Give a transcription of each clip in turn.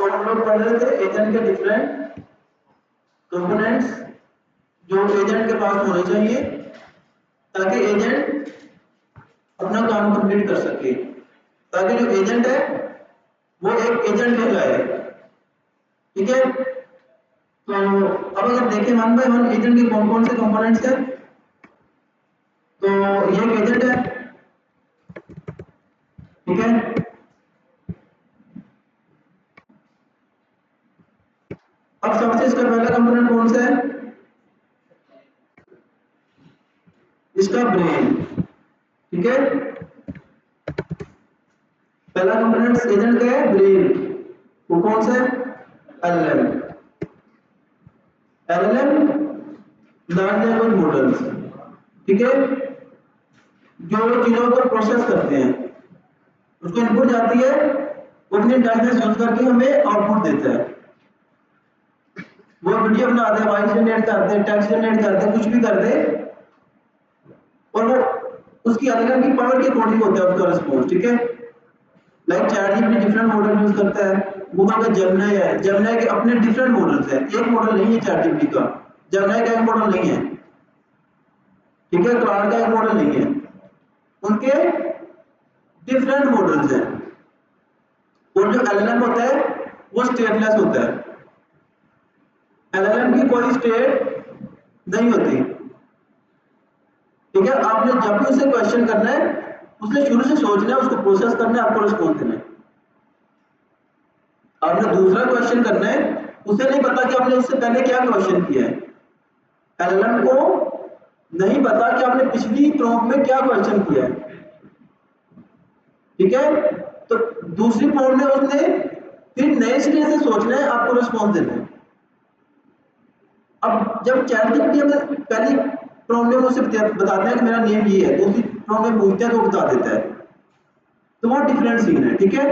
हम लोग पढ़ रहे थे एजेंट के डिफरेंट कंपोनेंट्स जो एजेंट के पास होने चाहिए ताकि एजेंट अपना काम कंप्लीट कर सके, ताकि जो एजेंट है वो एक एजेंट कहलाए। ठीक है, तो अब अगर देखें वन बाय वन एजेंट के कौन कौन से कंपोनेंट्स हैं, तो ये एक एजेंट है। ठीक है, अब सबसे इसका पहला कंपोनेंट कौन सा है, इसका ब्रेन। ठीक है, पहला कंपोनेंट एजेंट का है ब्रेन, वो कौन सा है, LLM. LLM large language models. ठीक है, जो चीजों को प्रोसेस करते हैं, उसको इनपुट जाती है, वो अपनी इंटेलिजेंस यूज करके हमें आउटपुट देता है। वो वीडियो बनाते हैं, वॉइस जनरेट करते हैं, टेक्स्ट जनरेट करते हैं, कुछ भी करते हैं, और वो उसकी अलग की पावर के अकॉर्डिंग होता है उसका रिस्पॉन्स। ठीक है, like chat GPT different model use करता है, गूगल का जेमिनी है, जेमिनी के अपने डिफरेंट मॉडल्स हैं, एक मॉडल नहीं है चैट जीपीटी का, जेमिनी का एक मॉडल नहीं है। ठीक है, क्लाउड का एक मॉडल नहीं है, उनके डिफरेंट मॉडल्स हैं। और जो एलएलएम होता है वो स्टेटलेस होता है, एलएलएम की कोई स्टेट नहीं होती। ठीक है, आपने जब भी उसे क्वेश्चन करना है, उसने शुरू से सोचना है, उसको प्रोसेस करना है, आपको रिस्पॉन्स देना है। आपने दूसरा क्वेश्चन करना है, उसे नहीं पता कि आपने उससे पहले क्या क्वेश्चन किया है, एलएलएम को नहीं पता कि आपने पिछली प्रॉम्प्ट में क्या क्वेश्चन किया है। ठीक है, तो दूसरी प्रॉम्प्ट में उसने फिर नए सिरे से सोचना है, आपको रिस्पॉन्स देना है। अब जब चैट जीपीटी हमें पहली प्रॉम्प्ट में उसे बताते हैं कि मेरा नेम ये है, दूसरी प्रॉम्प्ट में पूछते हैं तो बता देता है, तो वो डिफरेंट सीन है। ठीक है,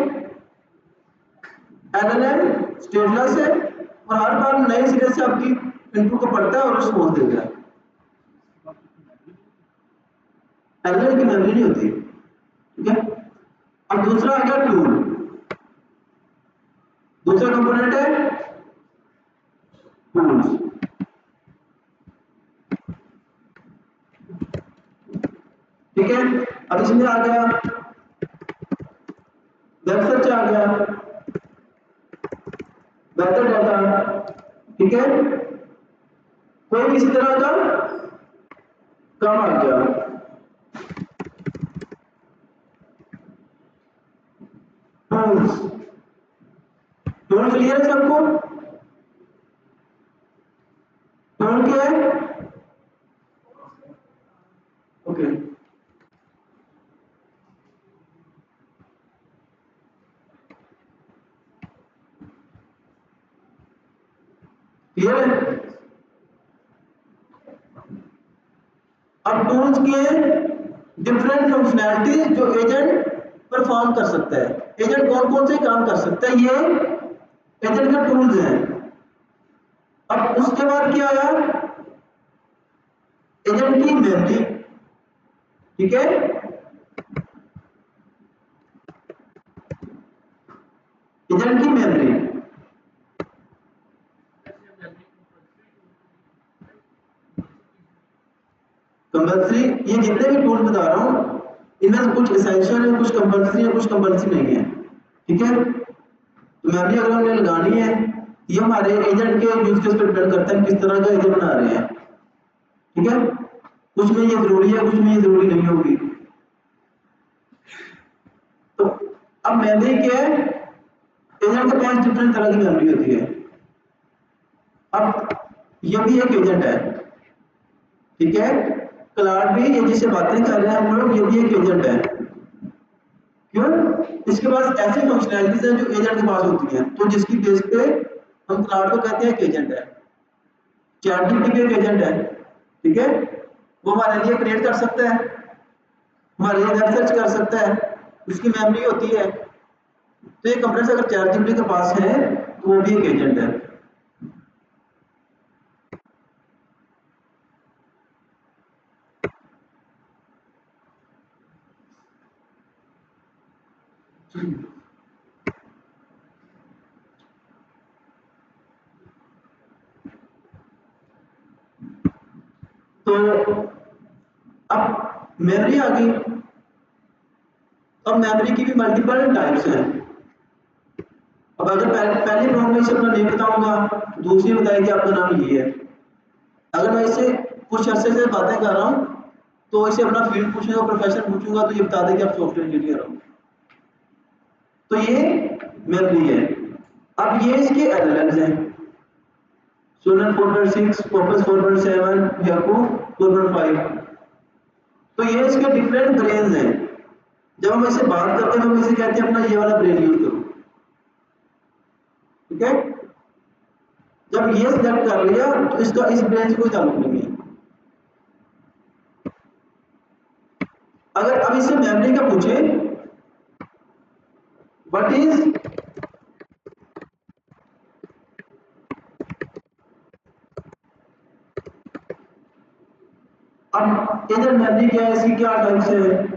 एलएलएम स्टेटलेस है और हर बार नए सिरे से आपकी इनपुट को पढ़ता है और रिस्पॉन्स देता है। एलएलएम की मेमोरी नहीं होती। ठीक है, अब दूसरा आ गया टूल। दूसरा कंपोनेंट है टूल्स। ठीक है, अब इसमें आ गया वेब सर्च, आ गया वेदर डाटा। ठीक है, कोई किसी तरह का काम आ गया। टूल्स, टूल क्लियर है सबको, टूल क्या है, ओके। क्लियर है, अब टूल्स की डिफरेंट फंक्शनैलिटी जो एजेंट परफॉर्म कर सकता है। एजेंट कौन कौन से काम कर सकता है, ये एजेंट के टूल्स हैं। अब उसके बाद क्या आया, एजेंट की मेमोरी। ठीक है, एजेंट की मेमोरी, कंपल्सरी, ये जितने भी टूल बता रहा हूं इनमें से कुछ एसेंशियल है, कुछ कंपल्सरी है, कुछ कंपल्सरी नहीं है। ठीक है, तो मेमोरी अगर हमने लगानी है, ये हमारे एजेंट के यूज केस पर डिपेंड करता है किस तरह का एजेंट बना रहे हैं। ठीक है, कुछ में ये जरूरी है, कुछ में ये जरूरी नहीं होगी। तो अब मेमोरी क्या है, एजेंट के पास डिफरेंट तरह की मेमोरी होती है। अब ये भी एक एजेंट है। ठीक है, क्लाउड भी, ये जिससे बातें कर रहे हैं हम लोग, ये भी एक एजेंट है। क्यों, इसके पास ऐसी फंक्शनैलिटीज हैं जो एजेंट के पास होती हैं, तो जिसकी बेस पे हम क्लाउड को कहते हैं एक एजेंट है। चैट जीपीटी भी एक एजेंट है। ठीक है, वो हमारे लिए क्रिएट कर सकता है, हमारे लिए वेब सर्च कर सकता है, उसकी मेमोरी होती है। तो ये कंपोनेंट्स अगर चैट जीपीटी के पास है तो वो भी एक एजेंट है। तो अब मेमोरी आ गई। अब मेमोरी की भी मल्टीपल टाइप्स हैं। अब अगर पहली प्रॉब्लम में इसे अपना नेम बताऊंगा, दूसरी बताएगी आपका नाम ये है। अगर मैं इसे कुछ अर्से से बातें कर रहा हूँ तो इसे अपना फील्ड पूछूंगा, प्रोफेशन पूछूंगा तो ये बता देगी आप सॉफ्टवेयर इंजीनियर हो। तो ये मेमोरी है। अब ये इसके एलएलएम्स हैं, सोनल 4.6, कॉपस 4.7, याकू 4.5। तो ये इसके डिफरेंट ब्रेन्स हैं। जब हम इसे बात करते हैं तो हम इसे कहते हैं अपना ये वाला ब्रेन यूज करो, ठीक है। जब ये सिलेक्ट कर लिया तो इसका इस ब्रेन से कोई ताल्लुक नहीं है। अगर अब इससे मेमोरी का पूछे व्हाट इज, अब इधर मेमोरी क्या है, इसकी क्या टाइप्स है।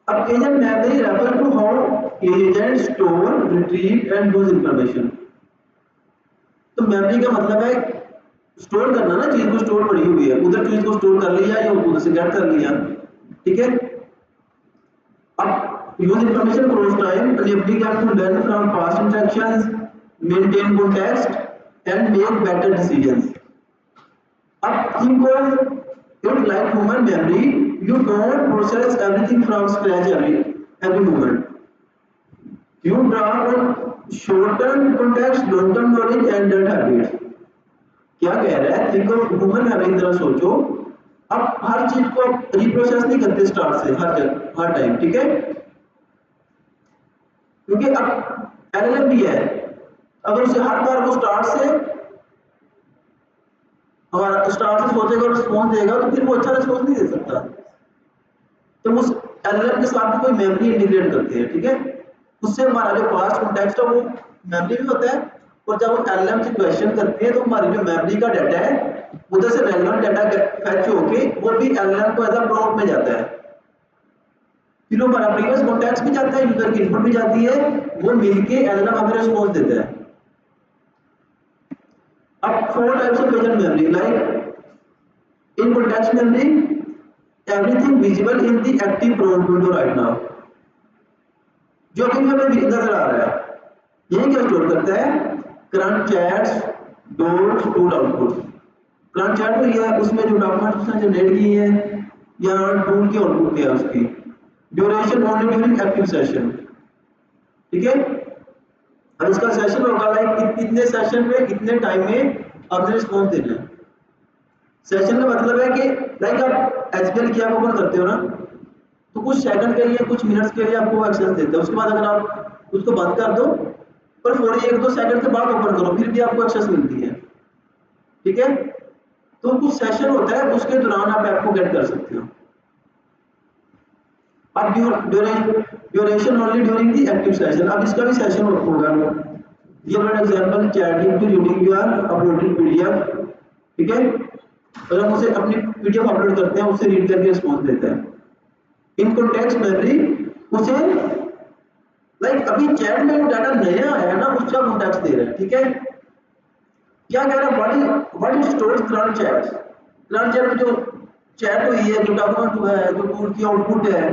अब agent memory refer to how agent store, retrieve and use information. तो मेमोरी का मतलब है स्टोर करना ना, चीज को स्टोर पड़ी हुई है, उधर चीज को स्टोर कर लिया या उधर से गेट कर लिया, ठीक है। अब use information cross time, enabling them to learn from past interactions, maintain context and make better decisions. अब think of it like human memory, you don't process everything from scratch every moment. You draw on short-term context, long-term knowledge and that habits. क्या कह रहा है, think of human memory की तरह सोचो। अब हर चीज को रिप्रोसेस नहीं करते स्टार्ट से हर टाइम, ठीक है। क्योंकि अब एलएलएम भी है, अगर उसे हर बार वो स्टार्ट से सोचेगा और रिस्पॉन्स देगा तो फिर वो अच्छा रिस्पॉन्स नहीं दे सकता। तो उस एलएलएम के साथ भी कोई मेमोरी इंटीग्रेट करते हैं, ठीक है। उससे हमारा जो पास्ट कॉन्टेक्स्ट है वो मेमोरी भी होता है, और जब हम एलएलएम से क्वेश्चन करते हैं तो हमारी जो मेमोरी का डाटा है उधर से रेलेवेंट डाटा फैच होके वो भी एलएलएम को एज अ प्रॉम्प्ट में जाता है। फिर हमारा प्रीवियस कॉन्टेक्स्ट भी जाता है, यूजर की इनपुट भी जाती है, वो मिलके एलएलएम हमें रिस्पॉन्स देता है। अब 4 types of agent memory, like in context memory, everything visible in the active prompt window right now, जो कि हमें नजर आ रहा है। ये क्या स्टोर करता है, current chats, dots, tool output. Current chat तो ये है उसमें जो डॉक्यूमेंट उसने जनरेट की है, या टूल की आउटपुट क्या है उसकी। Duration only during active session, ठीक है। अब इसका सेशन होगा लाइक इतने सेशन में इतने टाइम में आपने रिस्पॉन्स देना है। सेशन का मतलब है कि लाइक आप एचपीएल की ऐप ओपन करते हो ना, तो कुछ सेकंड के लिए कुछ मिनट्स के लिए आपको एक्सेस देता है, उसके बाद अगर आप उसको बंद कर दो पर फौरी 1-2 सेकंड के बाद ओपन करो फिर भी आपको एक्सेस मिलती है, ठीक है। तो कुछ सेशन होता है उसके दौरान आप ऐप को गेट कर सकते हो। अब duration only during the active session, अब इसका भी सेशन होगा। ये for example chatting to reading your uploaded PDF, ठीक है। अगर हम उसे अपनी पीडीएफ अपलोड करते हैं उससे रीड करके रिस्पॉन्स देता है। इन कॉन्टेक्स्ट मेमोरी उसे लाइक अभी चैट में जो डाटा नया आया ना उसका कॉन्टेक्स्ट दे रहा है, ठीक है। क्या कह रहा है, what it stores current chats, current chat में जो चैट हुई है, जो डॉक्यूमेंट हुआ है, जो टूल की आउटपुट है,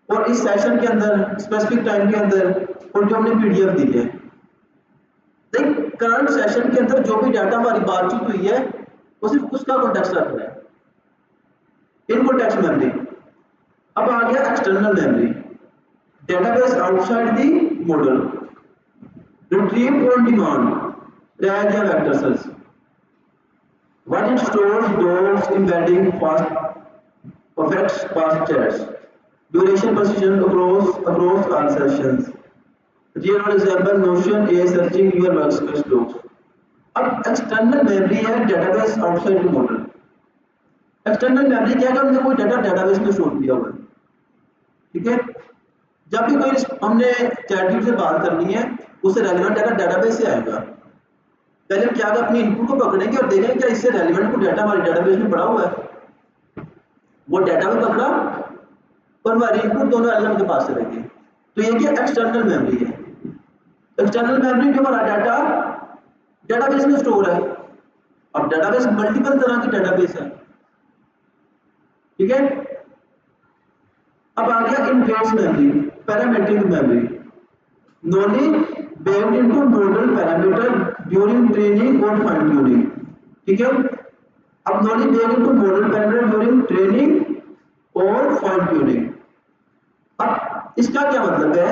और इस सेशन के अंदर स्पेसिफिक टाइम के अंदर, और जो हमने पीडीएफ दी है। लाइक करंट सेशन के अंदर जो भी डाटा हमारी बातचीत हुई है वो सिर्फ उसका कॉन्टेक्स्ट रख रहा है, इन कॉन्टेक्स्ट मेमोरी। अब आ गया external memory, database outside the model, retrieved on demand, RAG या vector cells. What it stores, docs, embedding, fast, perfects past chats, duration precision across all sessions. Real world example, Notion is searching your workspace docs. अब external memory है database outside the model. External memory क्या है, हमने कोई data database में store किया हुआ है, ठीक है। जब भी कोई हमने चैट से बात करनी है उससे रेलेवेंट डाटा डेटाबेस से आएगा। पहले हम क्या अपनी इनपुट को पकड़ेंगे और देखेंगे क्या इससे रेलेवेंट को डाटा हमारे डेटाबेस में पड़ा हुआ है, वो डाटा भी पकड़ा और हमारी इनपुट दोनों एलएलएम के पास चलेगी। तो ये क्या एक्सटर्नल मेमोरी है। एक्सटर्नल मेमोरी जो हमारा डाटा डेटाबेस में स्टोर है। अब डेटाबेस मल्टीपल तरह की डेटाबेस है, ठीक है। अब आ गया in weights memory, parametric memory, knowledge baked into model parameter during training और fine tuning, ठीक है। अब knowledge baked into model parameter during training और fine tuning। अब इसका क्या मतलब है?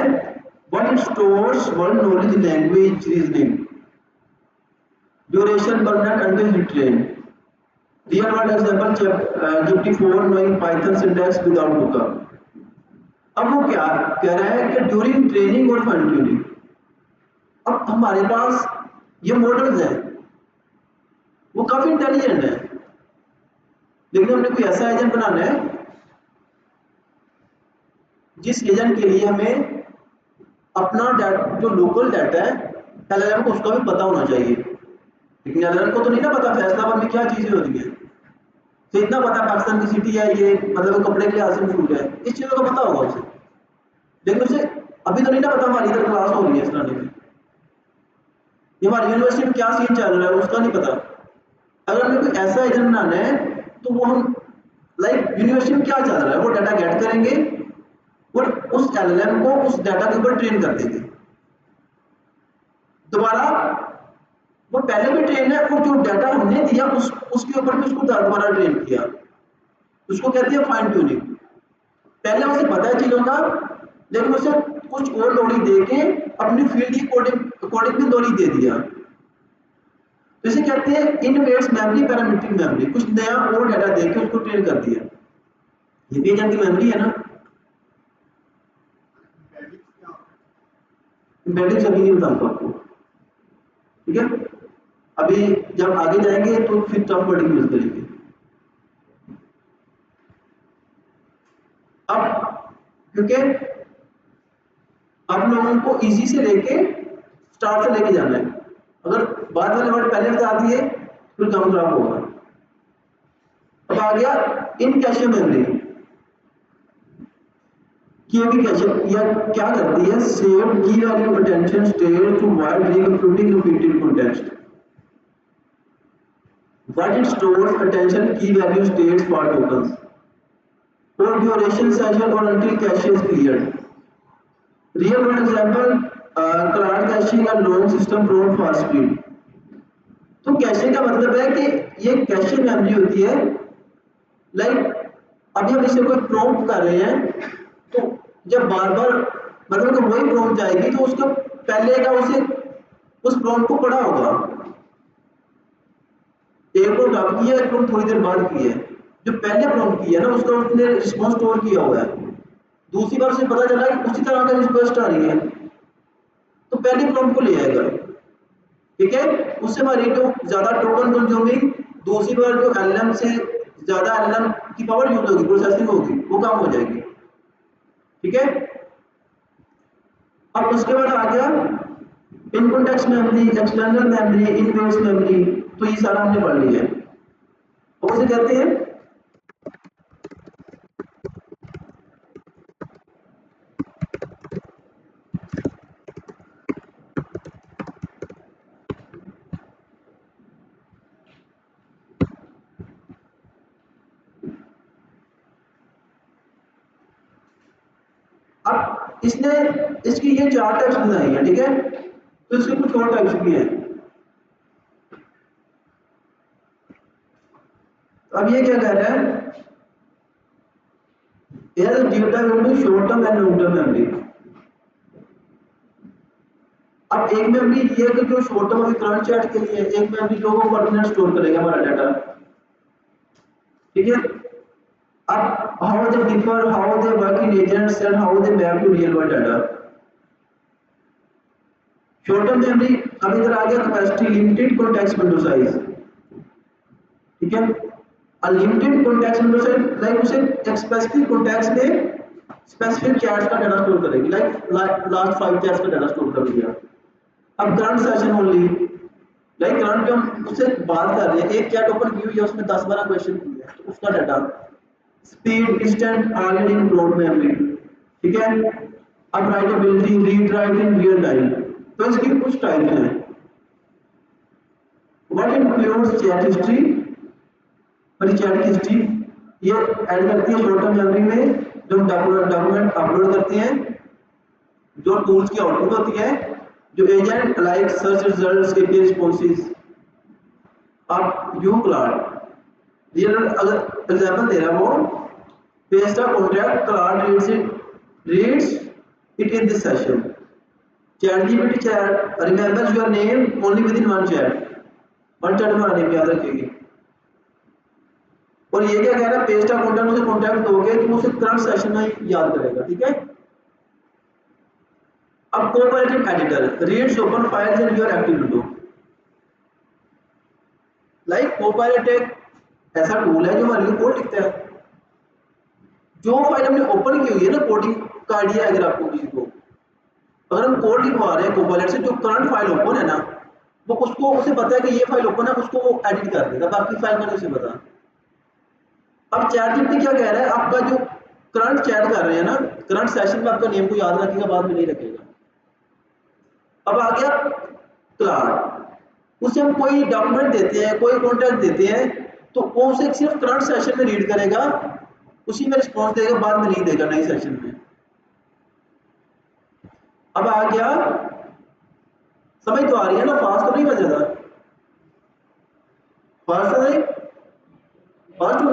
What it stores world knowledge, language, reasoning, duration permanent until retrained, real world example GPT-4 knowing Python syntax without lookup। अब वो क्या कह रहा है कि ड्यूरिंग ट्रेनिंग और फाइन ट्यूनिंग, अब हमारे पास ये मॉडल्स हैं, वो काफी इंटेलिजेंट है, लेकिन हमने कोई ऐसा एजेंट बनाना है जिस एजेंट के लिए हमें अपना डाटा, जो लोकल डाटा है एलएलएम को, उसका भी पता होना चाहिए। लेकिन एलएलएम को तो नहीं ना पता फैसलाबाद में क्या चीजें हो रही है। तो इतना पता पाकिस्तान की सिटी है, ये मतलब कपड़े के लिहाज से मशहूर है, इस चीजों का पता होगा उसे, लेकिन उसे अभी तो नहीं ना पता हमारी इधर क्लास हो रही है इस तरह की, हमारी यूनिवर्सिटी में क्या सीन चल रहा है उसका नहीं पता। अगर हमें कोई ऐसा एजेंट बनाना है तो वो हम लाइक यूनिवर्सिटी में क्या चल रहा है वो डाटा गेट करेंगे और उस एलएलएम को उस डाटा के ऊपर ट्रेन कर देंगे दोबारा। वो पहले भी ट्रेन है और जो डाटा हमने दिया उसके ऊपर भी उसको दोबारा ट्रेन किया, उसको कहते हैं फाइन ट्यूनिंग। पहले उसे पता है चीजों का, लेकिन उसे कुछ और नॉलेज देके अपनी फील्ड की कोडिंग भी नॉलेज दे दिया। तो इसे कहते हैं इनवेट्स मेमोरी, पैरामीट्रिक मेमोरी, कुछ नया और डाटा देके उसको ट्रेन कर दिया। ये भी एजेंट की मेमोरी है ना। एम्बेडिंग अभी नहीं बताऊंगा आपको, ठीक है। अभी जब आगे जाएंगे तो फिर टर्म वर्डिंग यूज करेंगे। अब क्योंकि आप लोगों को इजी से लेके स्टार्ट से लेके जाना है, अगर बाद वाले वर्ड पहले बता दिए फिर काम खराब होगा। अब आ गया इन कैशे मेमोरी की, भी कैशे या क्या करती है, save key value attention state to avoid recomputing repeated context, what it stores attention key value states for tokens और ड्यूरेशन सेशन और until cache is cleared। Real world example, cloud caching and long system prone fast speed। तो cache का मतलब है कि ये cache memory होती है, लाइक अभी हम इसे कोई प्रॉम्प्ट कर रहे हैं तो जब बार बार मतलब कि वही प्रॉम्प्ट जाएगी तो उसका पहले का उसे उस प्रॉम्प्ट को पढ़ा होगा, एक प्रॉम्प्ट अब किया, एक प्रॉम्प्ट थोड़ी देर बाद किया है, जो पहले प्रॉम्प्ट किया ना उसका उसने रिस्पॉन्स स्टोर किया हुआ है, दूसरी बार से पता चला कि उसी तरह का रिक्वेस्ट आ रही है तो पहले प्रॉम्प्ट को ले आएगा, ठीक है। उससे हमारी जो ज्यादा टोकन कंज्यूमिंग, दूसरी बार जो एलएलएम से ज्यादा एलएलएम की पावर यूज होगी, प्रोसेसिंग होगी, वो कम हो जाएगी, ठीक है। अब उसके बाद आ गया in context memory, external memory, in weights memory, तो ये सारा हमने पढ़ लिया है। और उसे कहते हैं अब इसने इसकी ये 4 टाइप्स बनाई है, ठीक है। तो इसके कुछ और टाइप्स भी हैं। अब ये क्या कह रहा है, here data will be short term and long term memory। अब एक मेमोरी ये कि जो शॉर्ट टर्म अभी करंट चैट के लिए, एक मेमोरी जो वो परमानेंट स्टोर करेगा हमारा डाटा, ठीक है। अब how they differ, how they work in agents and how they map to real world data. Short term memory अब इधर आ गया capacity, limited context window size, ठीक है। Unlimited context window size like उसे एक स्पेसिफिक कॉन्टेक्स्ट में specific chats का डाटा स्टोर करेगी, लाइक लास्ट 5 चैट्स का डाटा स्टोर कर लिया। अब current session only, like current जो हम उससे बात कर रहे हैं, एक चैट ओपन की हुई है उसमें 10-12 क्वेश्चन किए हैं तो उसका data, speed, instant, already in cloud memory, ठीक है। अब writability, read write in real time. तो इसकी कुछ टाइप्स हैं। व्हाट इंक्लूड्स चैट हिस्ट्री, और चैट हिस्ट्री ये ऐड करती है शॉर्ट टर्म मेमोरी में, जो डॉक्यूमेंट अपलोड करते हैं, जो टूल्स की आउटपुट होती है, जो agent like search results, API responses. अब यू क्लाउड ये अगर एग्जांपल दे रहा वो paste a contract Claude reads it in this session. ChatGPT chat remembers your name only within one chat, one chat में आने की याद रखेगी। और ये क्या कह रहा है, पेस्ट अ कॉन्टैक्ट, उसे कॉन्टैक्ट दोगे तो उसे करंट सेशन में याद करेगा, ठीक है। अब cooperative editor reads open files in your active window. Like Copilot एक ऐसा टूल है जो हमारे लिए कोड लिखता है। जो फाइल हमने ओपन की हुई है ना, कोडिंग का आइडिया अगर आपको किसी को, अगर हम कोड लिखवा रहे हैं कोपायलट से, जो करंट फाइल ओपन है ना, वो उसको उसे पता है कि ये फाइल ओपन है, उसको वो एडिट कर देगा, बाकी फाइल का नहीं उसे पता। अब ChatGPT क्या कह रहा है, आपका जो करंट चैट कर रहे हैं ना, करंट सेशन में आपका नेम को याद रखेगा, बाद में नहीं रखेगा। अब आ गया क्लाउड, उसे हम कोई डॉक्यूमेंट देते हैं, कोई कॉन्टैक्ट देते हैं, तो वो उसे सिर्फ करंट सेशन में रीड करेगा, उसी में रिस्पॉन्स देगा, बाद में नहीं देगा नए सेशन में। अब आ गया, समझ तो आ रही है ना, फास्ट तो नहीं बन ज्यादा, फास्ट नहीं, फास्ट हो,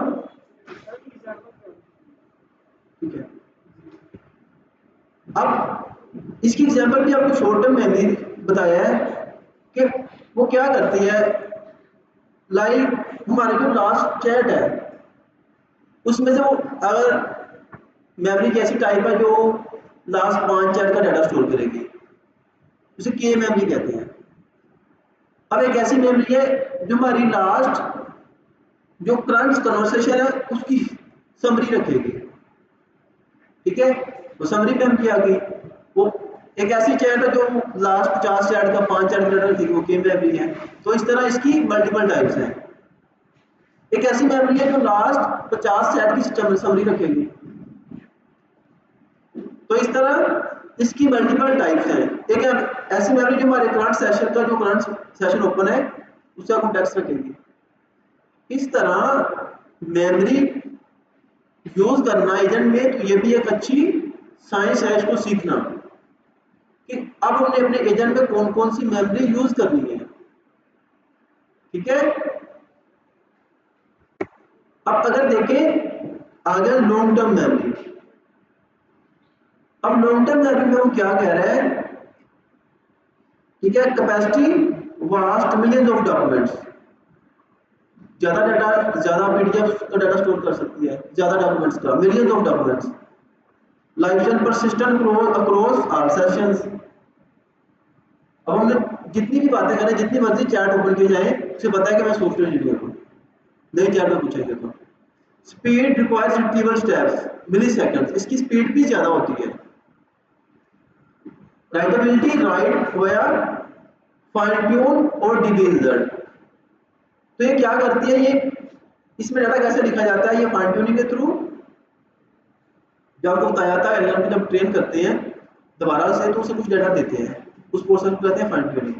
ठीक है। अब इसकी एग्जांपल भी आपको शॉर्ट टर्म मेमोरी बताया है कि वो क्या करती है। लाइक हमारे जो लास्ट चैट है उसमें से वो अगर मेमोरी की ऐसी टाइप है जो लास्ट 5 चैट का डाटा स्टोर करेगी, उसे के मेमोरी कहते हैं। अब एक ऐसी मेमोरी है जो हमारी लास्ट जो करंट कन्वर्सेशन है उसकी समरी रखेगी, ठीक है। तो समरी मेमोरी आ गई। वो एक ऐसी चैट है जो लास्ट 50 चैट का 5 चैट का डाटा रखेगी, वो के मेमोरी है। तो इस तरह इसकी मल्टीपल टाइप्स हैं। एक ऐसी मेमोरी है जो लास्ट 50 चैट की समरी रखेगी। तो इस तरह इसकी मल्टीपल टाइप्स हैं। एक ऐसी मेमोरी जो हमारे करंट सेशन का, जो करंट सेशन ओपन है उसका कॉन्टेक्स्ट रखेगी। इस तरह मेमोरी यूज करना एजेंट में, तो ये भी एक अच्छी साइंस है इसको सीखना कि अब हमने अपने एजेंट में कौन कौन सी मेमोरी यूज करनी है, ठीक है। अब अगर देखें आगे लॉन्ग टर्म मेमोरी। अब लॉन्ग टर्म मेमोरी में वो क्या कह रहा है, ठीक है, capacity vast millions of documents, ज्यादा डाटा, ज्यादा पीडीएफ का डाटा स्टोर कर सकती है, ज्यादा डॉक्यूमेंट्स का, millions of documents. Life time persistent across all sessions. अब हमने जितनी भी बातें करें, जितनी मर्जी चैट ओपन की जाए, उसे पता है कि मैं सॉफ्टवेयर इंजीनियर हूं, नई चैट में पूछेंगे तो। स्पीड रिक्वायर्स रिट्रीवल स्टेप्स मिली सेकेंड्स, इसकी स्पीड भी ज्यादा होती है। राइटेबिलिटी राइट वाया फाइन ट्यून और डीबी रिजल्ट। तो ये क्या करती है, ये इसमें डाटा कैसे लिखा जाता है, ये फाइन ट्यूनिंग के थ्रू, जब आपको बताया था एलएलएम को जब ट्रेन करते हैं दोबारा से, तो उसे कुछ डाटा देते हैं, उस पोर्शन को कहते हैं फाइन ट्यूनिंग।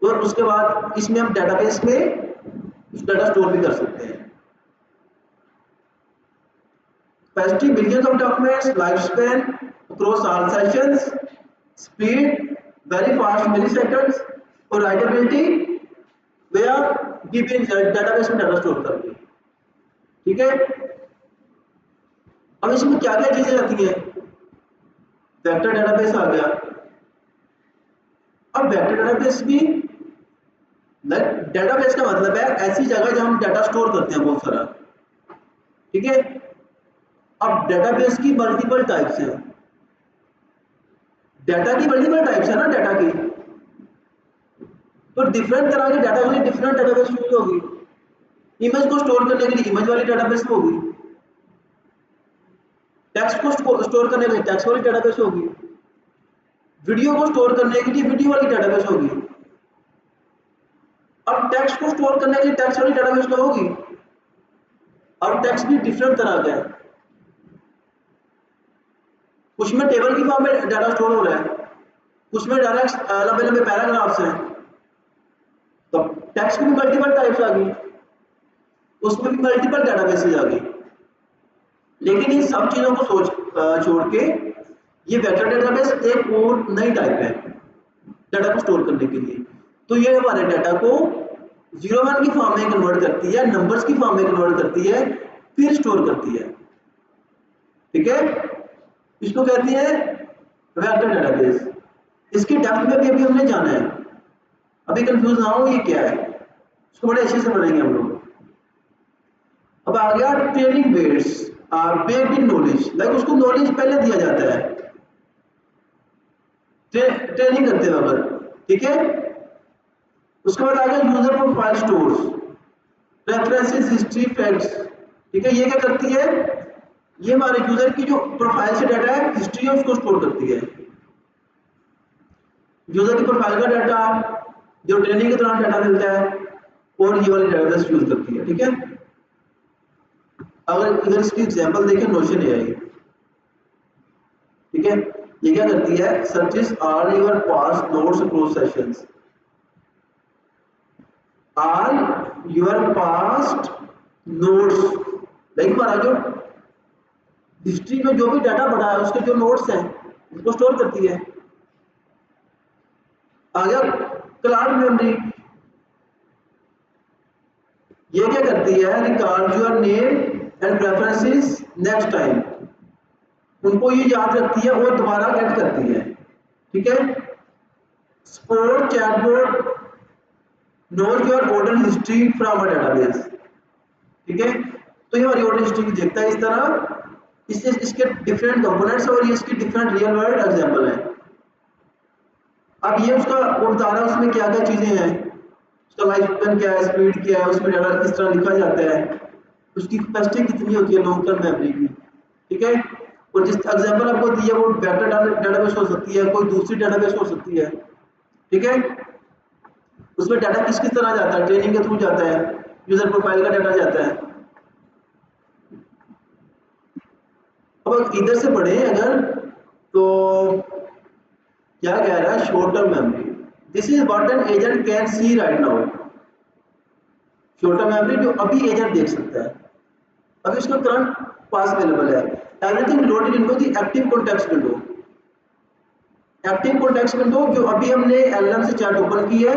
और उसके बाद इसमें हम डेटाबेस में कुछ डाटा स्टोर भी कर सकते हैं। Capacity millions of documents, life span across all sessions, speed very fast milliseconds, और राइटेबिलिटी वेयर गिवन डेटाबेस में डाटा स्टोर करके, ठीक है। अब इसमें क्या क्या चीजें आती हैं, वेक्टर डेटाबेस आ गया। अब वेक्टर डेटाबेस भी, डेटाबेस का मतलब है ऐसी जगह जहां हम डाटा स्टोर करते हैं बहुत सारा, ठीक है। अब डेटाबेस की मल्टीपल टाइप्स हैं, डाटा की मल्टीपल टाइप्स है ना डाटा की, तो डिफरेंट तरह के डाटा के लिए डिफरेंट डेटाबेस यूज होगी। इमेज को स्टोर करने के लिए इमेज वाली डेटाबेस होगी, टेक्स्ट को स्टोर करने के लिए टेक्स्ट वाली डेटाबेस होगी, वीडियो को स्टोर करने के लिए वीडियो वाली डेटाबेस होगी। अब टेक्स्ट को स्टोर करने के लिए टेक्स्ट वाली डेटाबेस तो होगी। अब टेक्स्ट भी डिफरेंट तरह का है, कुछ में टेबल की फॉर्म में डाटा स्टोर हो रहा है, कुछ में डायरेक्ट लंबे लंबे पैराग्राफ्स हैं, तो टेक्स्ट की भी मल्टीपल टाइप्स आ गई, उसमें भी मल्टीपल डाटाबेसेस आ गई। लेकिन इन सब चीजों को छोड़ के ये वेक्टर डेटाबेस एक और नई टाइप है डाटा को स्टोर करने के लिए। तो ये हमारे डाटा को 01 की फॉर्म में कन्वर्ट करती है, नंबर्स की फॉर्म में कन्वर्ट करती है, फिर स्टोर करती है। ठीक है, इसको कहते हैं वेक्टर डेटाबेस। इसकी डेप्थ में भी अभी हमने जाना है, अभी कंफ्यूज ना हो ये क्या है, इसको बड़े अच्छे से पढ़ेंगे हम लोग। अब आ गया training weights based in knowledge, like उसको नॉलेज पहले दिया जाता है ट्रेनिंग करते वक्त। ठीक है, उसके बाद आ गया user profile stores, references, history, facts. ठीक है, ये क्या करती है, ये हमारे यूजर की जो प्रोफाइल से डाटा है, हिस्ट्री है, उसको स्टोर करती है। यूजर की प्रोफाइल का डाटा जो ट्रेनिंग के दौरान डाटा मिलता है, और ये वाले डेटाबेस यूज करती है। ठीक है, अगर इधर इसकी एग्जांपल देखें, नोशन एआई। ठीक है, ये क्या करती है, searches all your past notes across sessions, all your past notes, like हमारा जो हिस्ट्री में जो भी डाटा पड़ा है उसके जो नोट्स हैं उसको स्टोर करती है। आ गया क्लाउड मेमोरी, ये क्या करती है, record your name and references next time, उनको ये याद रखती है और दोबारा गेट करती है। ठीक है, support chatbot knows your order history from a database. ठीक है, तो ये हमारी ऑर्डर हिस्ट्री देखता है इस तरह, इसके डिफरेंट कंपोनेंट्स और ये इसकी डिफरेंट रियल वर्ल्ड एग्जांपल है। अब ये उसका वो बता रहा है उसमें क्या क्या चीजें हैं, उसका लाइफ स्पैन क्या है, स्पीड क्या है, उसमें डाटा किस तरह लिखा जाता है, उसकी कैपेसिटी कितनी होती है लॉन्ग टर्म मेमोरी की। ठीक है, और जिस एग्जांपल आपको दी है वो वेक्टर डेटाबेस हो सकती है, कोई दूसरी डेटाबेस हो सकती है। ठीक है, उसमें डाटा किस किस तरह जाता है, ट्रेनिंग के थ्रू जाता है, यूजर प्रोफाइल का डाटा जाता है। अब इधर से पढ़े अगर, तो क्या कह रहा है, short term memory, this is what an agent can see right now. Short term memory जो अभी एजेंट देख सकता है, अभी उसका करंट पास अवेलेबल है, everything loaded into the active context window. Active context window जो अभी हमने एलएलएम से चैट ओपन की है,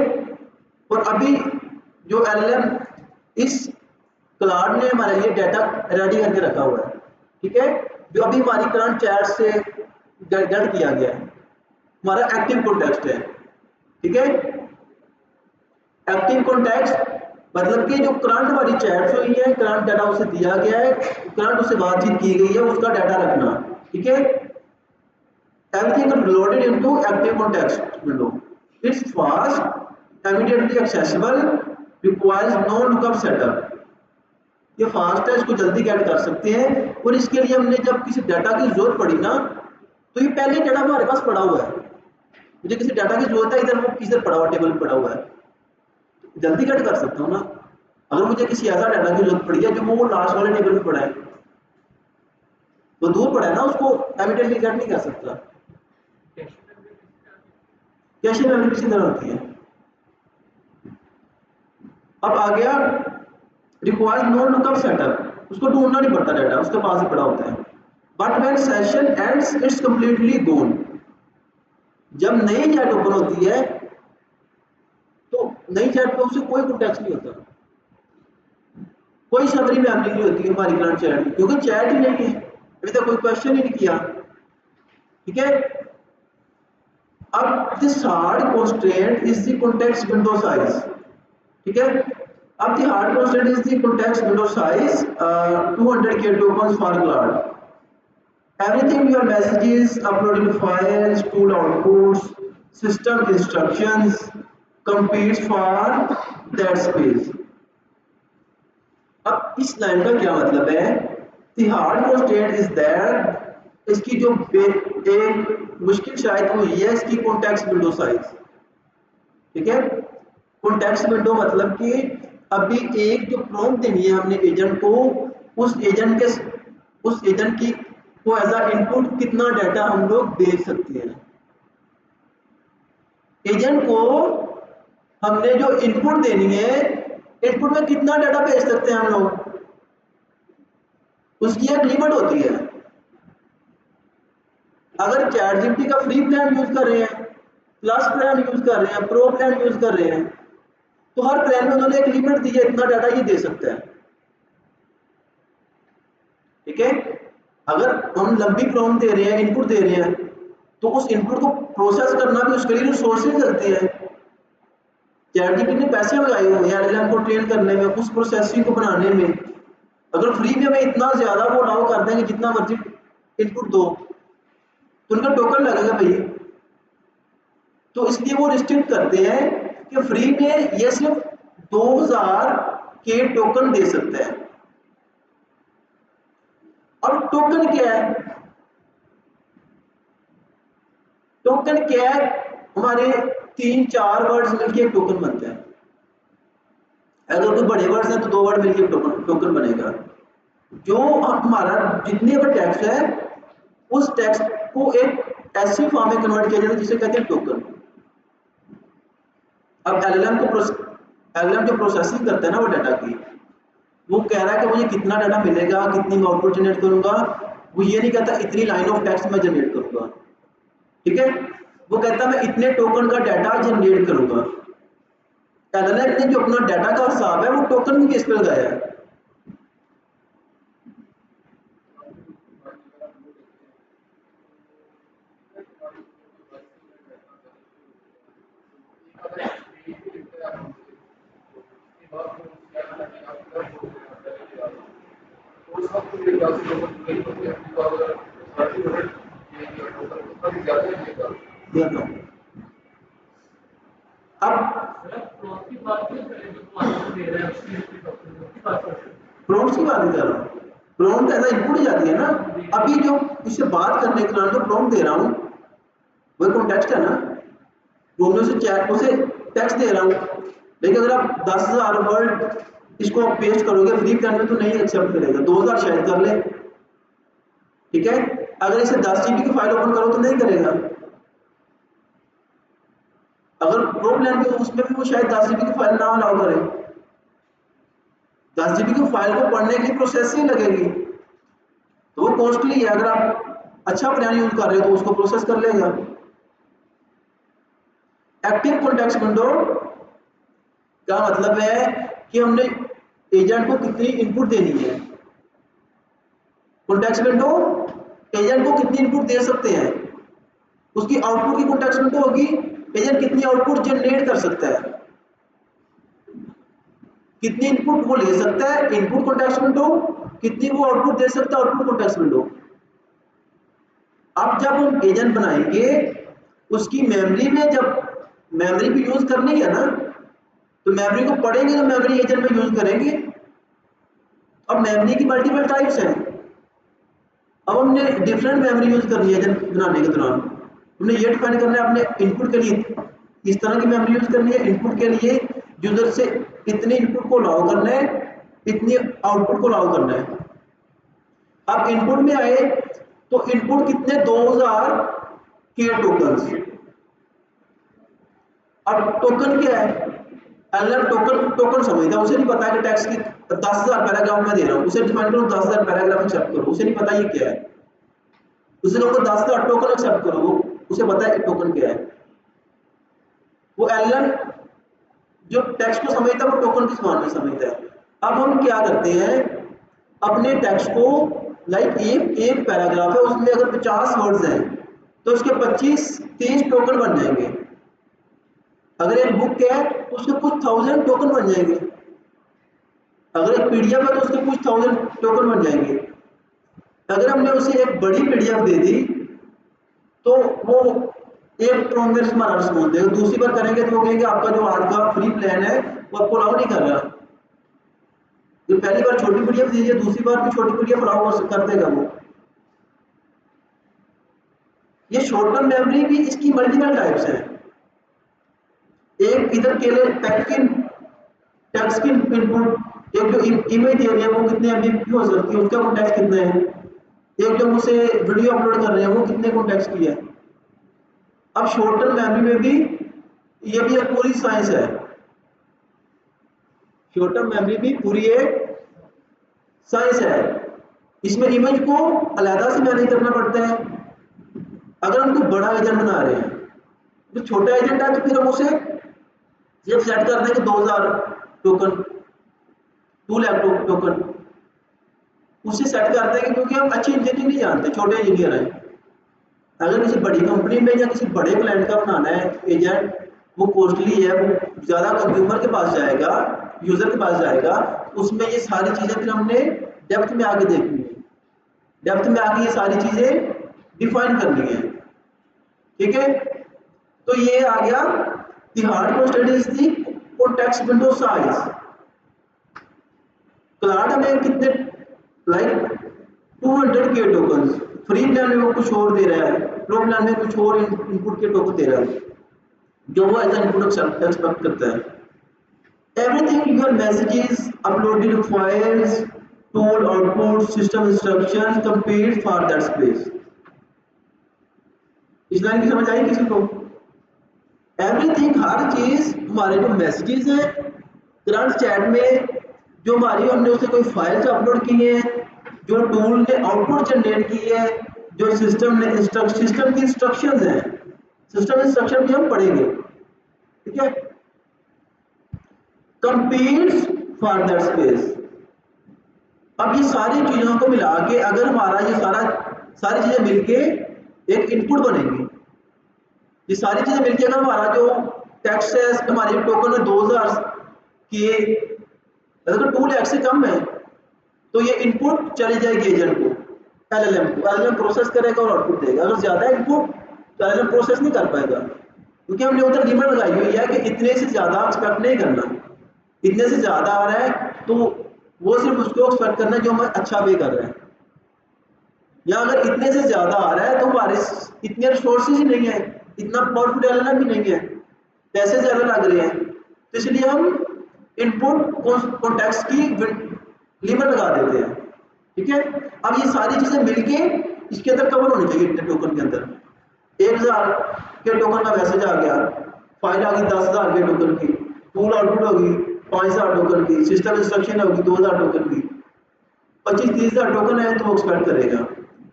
और अभी जो एलएलएम इस क्लाउड ने हमारे लिए डाटा रेडी करके रखा हुआ है। ठीक है, जो अभी हमारी करंट चैट से गेट किया गया है, हमारा एक्टिव कॉन्टेक्स्ट है। ठीक है, एक्टिव कॉन्टेक्स्ट मतलब कि जो करंट हमारी चैट्स हुई है, करंट डाटा उसे दिया गया है, करंट उससे बातचीत की गई है, उसका डाटा रखना। ठीक है, everything loaded into active context window, it's fast, immediately accessible, requires no lookup setup। ये फास्ट है, इसको जल्दी गेट कर सकते हैं, और इसके लिए हमने जब किसी डाटा की जरूरत पड़ी ना, तो ये पहले डाटा हमारे पास पड़ा हुआ है, मुझे किसी डाटा की जरूरत है, इधर वो किधर पड़ा हुआ, टेबल में पड़ा हुआ है, जल्दी गेट कर सकता हूँ ना। अगर मुझे किसी ऐसा डाटा की जरूरत पड़ी है जो वो लास्ट वाले टेबल में पड़ा है, तो दूर पड़ा है ना, उसको इमीडिएटली गेट नहीं कर सकता। कैशे मेमोरी किसी तरह होती है। अब आ गया रिक्वायर्स नो लुकअप सेटअप, उसको ढूंढना नहीं पड़ता, डाटा उसके पास ही पड़ा होता है। But when session ends it's completely gone, जब नई चैट ओपन होती है तो नई चैट पे उसे कोई कॉन्टेक्स्ट नहीं होता, कोई समरी मेमोरी नहीं होती हमारी करंट चैट की, क्योंकि चैट ही नहीं है, अभी तक कोई क्वेश्चन ही नहीं किया। ठीक है, अब this hard constraint is the context window size. ठीक है, अब the hard constraint is the context window size, 200k tokens for cloud. Everything your messages, uploading files, tool outputs, system instructions competes for that space. अब इस line का क्या मतलब है, the hard constraint is that इसकी जो एक मुश्किल शायद हुई है इसकी context window size। ठीक है, context window मतलब कि अभी एक जो प्रॉम्प्ट देनी है हमने एजेंट को, उस एजेंट की को एज अ इनपुट कितना डाटा हम लोग देख सकते हैं। एजेंट को हमने जो इनपुट देनी है, इनपुट में कितना डाटा भेज सकते हैं हम लोग, उसकी एक लिमिट होती है। अगर चैट जीपीटी का फ्री प्लान यूज कर रहे हैं, प्लस प्लान यूज कर रहे हैं, प्रो प्लान यूज कर रहे हैं, तो हर प्लान में उन्होंने एक लिमिट दी है, इतना डाटा ये दे सकता है। ठीक है, अगर हम लंबी प्रॉम्प्ट दे रहे हैं, इनपुट दे रहे हैं, तो उस इनपुट को प्रोसेस करना भी उसके लिए रिसोर्सेज लगते हैं। चैट जीपीटी ने पैसे लगाए हुए हैं एलएलएम को ट्रेन करने में, उस प्रोसेसिंग को बनाने में। अगर फ्री में हमें इतना ज्यादा वो अलाउ कर देंगे जितना मर्जी इनपुट दो, तो उनका टोकन लगेगा भाई। तो इसलिए वो रिस्ट्रिक्ट करते हैं कि फ्री में ये सिर्फ 2000 के टोकन दे सकते हैं। और टोकन क्या है? टोकन क्या है? हमारे 3-4 वर्ड्स मिलकर एक टोकन बनता है। अगर कोई बड़े वर्ड्स हैं तो 2 वर्ड मिलकर टोकन बनेगा। जो हमारा जितने भी टेक्स्ट है, उस टेक्स्ट को एक ऐसी फॉर्म में कन्वर्ट किया जाता है जिसे कहते हैं टोकन। अब एलएलएम जो प्रोसेसिंग करता है ना वो डाटा की, वो कह रहा है कि मुझे कितना डाटा मिलेगा, कितनी मैं आउटपुट जनरेट करूंगा। वो ये नहीं कहता इतनी लाइन ऑफ टेक्स्ट मैं जनरेट करूंगा। ठीक है, वो कहता मैं इतने टोकन का डाटा जनरेट करूंगा। एलएलएम ने जो अपना डाटा का हिसाब है वो टोकन की बेस पर लगाया है। प्रॉम्प्ट्स की बात कर रहा हूँ। प्रॉम्प्ट ऐसा इनपुट जाती है ना। अभी जो इससे बात करने के दौरान जो प्रॉम्प्ट दे रहा हूँ वो कॉन्टेक्स्ट है ना, वो मैं उसे चैट उसे टेक्स्ट दे रहा हूँ। लेकिन अगर आप 10,000 वर्ड इसको पेस्ट करोगे फ्री प्लान में तो नहीं एक्सेप्ट करेगा, 2000 शायद कर ले। ठीक है, अगर इसे 10 जीबी की फाइल ओपन करो तो नहीं करेगा। अगर प्रो प्लान में उसमें भी वो शायद 10 जीबी की फाइल ना अलाउ करे। 10 जीबी की फाइल को पढ़ने के लिए प्रोसेसिंग लगेगी, तो वो कॉस्टली है। अगर आप अच्छा प्लान यूज कर रहे हो तो उसको प्रोसेस कर लेगा। एक्टिव कॉन्टेक्स्ट विंडो का मतलब है कि हमने एजेंट को कितनी इनपुट देनी है। कॉन्टेक्स्ट विंडो एजेंट को कितनी इनपुट दे सकते हैं, उसकी आउटपुट की कॉन्टेक्स्ट विंडो होगी। एजेंट कितनी आउटपुट जनरेट कर सकता है, कितनी इनपुट वो ले सकता है, इनपुट कॉन्टेक्स्ट विंडो, कितनी वो आउटपुट दे सकता है, आउटपुट कॉन्टेक्स्ट विंडो। अब जब हम एजेंट बनाएंगे, उसकी मेमोरी में जब मेमोरी भी यूज करनी है ना, तो मेमोरी को पढ़ेंगे तो मेमोरी एजेंट में यूज करेंगे। अब मेमोरी की मल्टीपल टाइप्स हैं। अब हमने डिफरेंट मेमोरी यूज करनी है एजेंट बनाने के दौरान। हमने ये डिफाइन करना है अपने इनपुट के लिए इस तरह की मेमोरी यूज करनी है, इनपुट के लिए यूजर से इतने इनपुट को अलाउ करना है, इतनी आउटपुट को अलाउ करना है। अब इनपुट में आए तो इनपुट कितने 2000 के टोकन्स। अब टोकन क्या है? एलएलएम टोकन समझता है, उसे नहीं पता कि टेक्स्ट की 10,000 पैराग्राफ मैं दे रहा हूँ, उसे डिफाइन करो 10,000 पैराग्राफ एक्सेप्ट करो, उसे नहीं पता ये क्या है। उसे कहूँगा 10,000 टोकन एक्सेप्ट करो, वो उसे पता है टोकन क्या है। वो एलएलएम जो टेक्स्ट को समझता है वो टोकन की समान में समझता है। अब हम क्या करते हैं, अपने टेक्स्ट को लाइक एक पैराग्राफ है, उसमें अगर 50 वर्ड्स हैं तो उसके 25-30 टोकन बन जाएंगे। अगर एक बुक है तो उसके कुछ 1000 टोकन बन जाएंगे। अगर एक पीडीएफ है तो उसके कुछ 1000 टोकन बन जाएंगे। अगर हमने उसे एक बड़ी पीडीएफ दे दी तो वो एक प्रॉम्प्ट में हमारा रिस्पॉन्स देगा। दूसरी बार करेंगे तो वो कहेंगे आपका जो आज का फ्री प्लान है वो आपको अलाउ नहीं कर रहा। जो पहली बार छोटी पीडीएफ दीजिए, दूसरी बार भी छोटी पीडीएफ अलाउ कर देगा वो। ये शॉर्ट टर्म मेमोरी भी इसकी मल्टीपल टाइप्स है। एक इधर के लिए टेक्स्ट की इनपुट, एक जो इमेज दे रही है वो कितने एमबी की हो सकती है, उसका कॉन्टेक्स्ट कितना है। एक जो मुझसे वीडियो अपलोड कर रहे हैं वो कितने कॉन्टेक्स्ट की है। अब शॉर्ट टर्म मेमोरी में भी ये भी एक पूरी साइंस है। शॉर्ट टर्म मेमोरी भी पूरी एक साइंस है। इसमें इमेज को अलग से मैनेज करना पड़ता है। अगर हम कोई बड़ा एजेंट बना रहे हैं, जो छोटा एजेंट है तो फिर हम उसे जब सेट कर दें कि 2000 टोकन, 2 लाख टोकन उससे सेट करते हैं, क्योंकि हम अच्छी इंजीनियरिंग नहीं जानते, छोटे इंजीनियर हैं। अगर किसी बड़ी कंपनी में या किसी बड़े क्लाइंट का बनाना है एजेंट, वो कॉस्टली है, वो ज़्यादा कंज्यूमर के पास जाएगा, यूज़र के पास जाएगा, उसमें ये सारी चीज़ें फिर हमने डेप्थ में आके देखनी है। डेप्थ में आके ये सारी चीज़ें डिफाइन करनी है। ठीक है, तो ये आ गया the hard study is the context window size. Cloud में कितने like 200K token, free plan में वो कुछ और दे रहा है, प्रो प्लान में कुछ और इनपुट के टोकन दे रहा है जो वो एज इनपुट एक्सपेक्ट करता है। Everything your messages uploaded files tool output system instructions complete for that space. इस लाइन की समझ आई किसी को? एवरीथिंग, हर चीज, हमारे जो मैसेजेस हैं करंट चैट में, जो हमारी हमने उससे कोई फाइल्स अपलोड की है, जो टूल ने आउटपुट जनरेट की है, जो सिस्टम ने सिस्टम की इंस्ट्रक्शंस हैं, सिस्टम इंस्ट्रक्शन भी हम पढ़ेंगे। ठीक है, कंपीट्स फॉर दैट स्पेस। अब ये सारी चीजों को मिला के अगर हमारा ये सारी चीजें मिलके एक इनपुट बनेंगी, ये सारी चीजें मिलके अगर हमारा जो टेक्स्ट है, हमारी टोकन है 2000 के, अगर 2 लाख से कम है तो ये इनपुट चली जाएगी एजेंट को, एलएलएम को, एलएलएम प्रोसेस करेगा और आउटपुट देगा। अगर ज्यादा इनपुट तो एलएलएम प्रोसेस नहीं कर पाएगा, क्योंकि हमने उधर लिमिट लगाई हुई है कि इतने से ज्यादा एक्सपेक्ट नहीं करना। इतने से ज्यादा आ रहा है तो वो सिर्फ उसको एक्सपेक्ट करना है जो हमें अच्छा पे कर रहा है, या अगर इतने से ज्यादा आ रहा है तो हमारे इतने रिसोर्सेज ही नहीं है, इतना पावरफुल एलएलएम भी नहीं है, पैसे ज्यादा लग रहे हैं, तो इसलिए हम इनपुट कॉन्टेक्स्ट की लिमिट लगा देते हैं। ठीक है, अब ये सारी चीजें मिलके इसके अंदर कवर होनी चाहिए इतने टोकन के अंदर। 1000 के टोकन का मैसेज आ गया, फाइल आ गई 10,000 के टोकन की, टूल आउटपुट होगी 5000 टोकन की, सिस्टम इंस्ट्रक्शन होगी 2000 टोकन की, 25-30,000 टोकन है तो वो एक्सपेक्ट करेगा।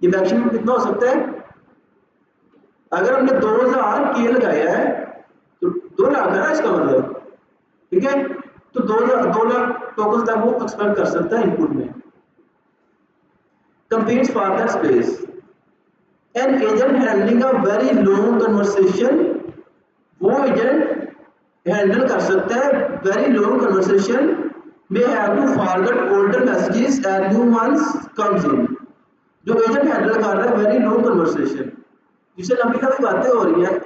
ये मैक्सिमम कितना हो सकता है? अगर हमने 2000 के लगाया है तो 2 लाख है ना इसका मतलब। ठीक है, तो 2 लाख टोकन तक वो एक्सपेक्ट कर सकता है इनपुट में। competes for that space. An agent handling a very long conversation, वो एजेंट हैंडल कर सकता है very long conversation, may have to forward older messages and new ones comes in। जो एजेंट हैंडल कर रहा है very long conversation, जिसे लंबी लंबी बातें हो रही हैं,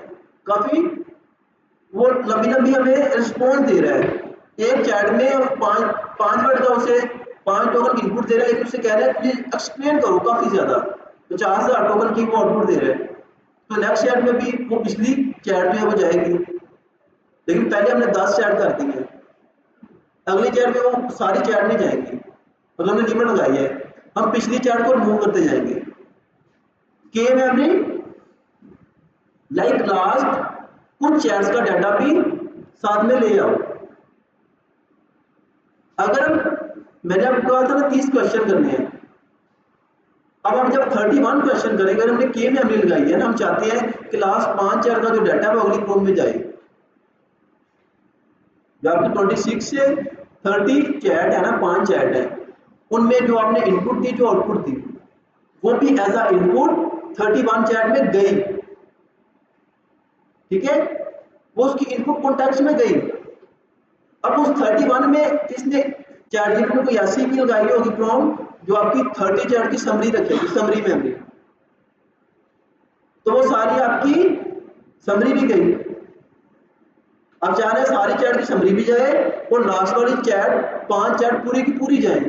काफी वो लंबी लंबी हमें रिस्पॉन्स दे रहा है। एक चैट में पांच वर्ड का उसे 5 टोकन इनपुट दे रहा है, लेकिन उसे कह रहा है मुझे एक्सप्लेन करो काफी ज्यादा, 50,000 टोकन की वो आउटपुट दे रहा है। तो नेक्स्ट चैट में भी वो पिछली चैट में वो जाएगी, लेकिन पहले हमने 10 चैट कर दी है, अगली चैट में वो सारी चैट नहीं जाएंगी, मतलब हमने लिमिट लगाई है, हम पिछली चैट को रिमूव करते जाएंगे। के मेमोरी लाइक लास्ट कुछ चैट्स का डाटा भी साथ में ले आओ। अगर मैंने आपको कहा था ना 30 क्वेश्चन करने हैं, अब हम जब 31 क्वेश्चन करेंगे, अगर हमने के मेमोरी लगाई है ना, हम चाहते हैं कि लास्ट 5 चैट का जो डाटा है वो अगली क्रोम में जाए। जो आपकी 26 से 30 चैट है ना, 5 चैट है, उनमें जो आपने इनपुट दी, जो आउटपुट दी, वो भी एज अ इनपुट 31 चैट में गई। ठीक है, वो उसकी इनपुट कॉन्टेक्स्ट में गई। अब उस 31 में इसने चैट जीपीटी में कोई ऐसी भी लगाई होगी प्रॉम्प्ट जो आपकी 30 चैट की समरी रखेगी, समरी मेमोरी, तो वो सारी आपकी समरी भी गई। अब चाह रहे हैं सारी चैट की समरी भी जाए और लास्ट वाली चैट 5 चैट पूरी की पूरी जाए।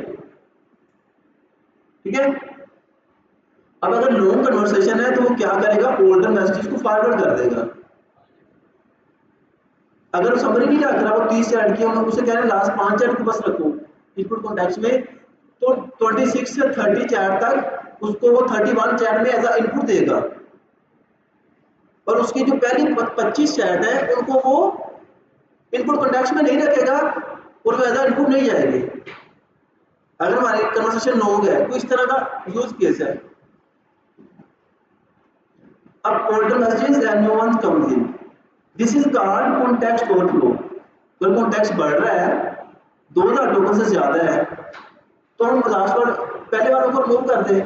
ठीक है, अब अगर लॉन्ग कन्वर्सेशन है तो वो क्या करेगा, ओल्डर मैसेजेस को फॉरवर्ड कर देगा। अगर वो समरी नहीं रख रहा, वो 30 चैट की, हम उसे कह रहे हैं लास्ट 5 चैट को बस रखो, इनपुट कॉन्टेक्स्ट में, तो 26 से 30 चैट तक उसको वो 31 चैट में एज अ इनपुट देगा, और उसकी जो पहली 25 चैट है उनको वो इनपुट कॉन्टेक्स्ट में नहीं रखेगा और वो एज अ इनपुट नहीं जाएगी। अगर हमारे कन्वर्सेशन लॉन्ग है तो इस तरह का यूज केस है। अब older messages and new ones comes in, this is called context overflow। अगर कॉन्टेक्स्ट बढ़ रहा है 2000 टोकन से ज्यादा है तो हम लास्ट वर्ड पहले वालों को रिमूव कर दें,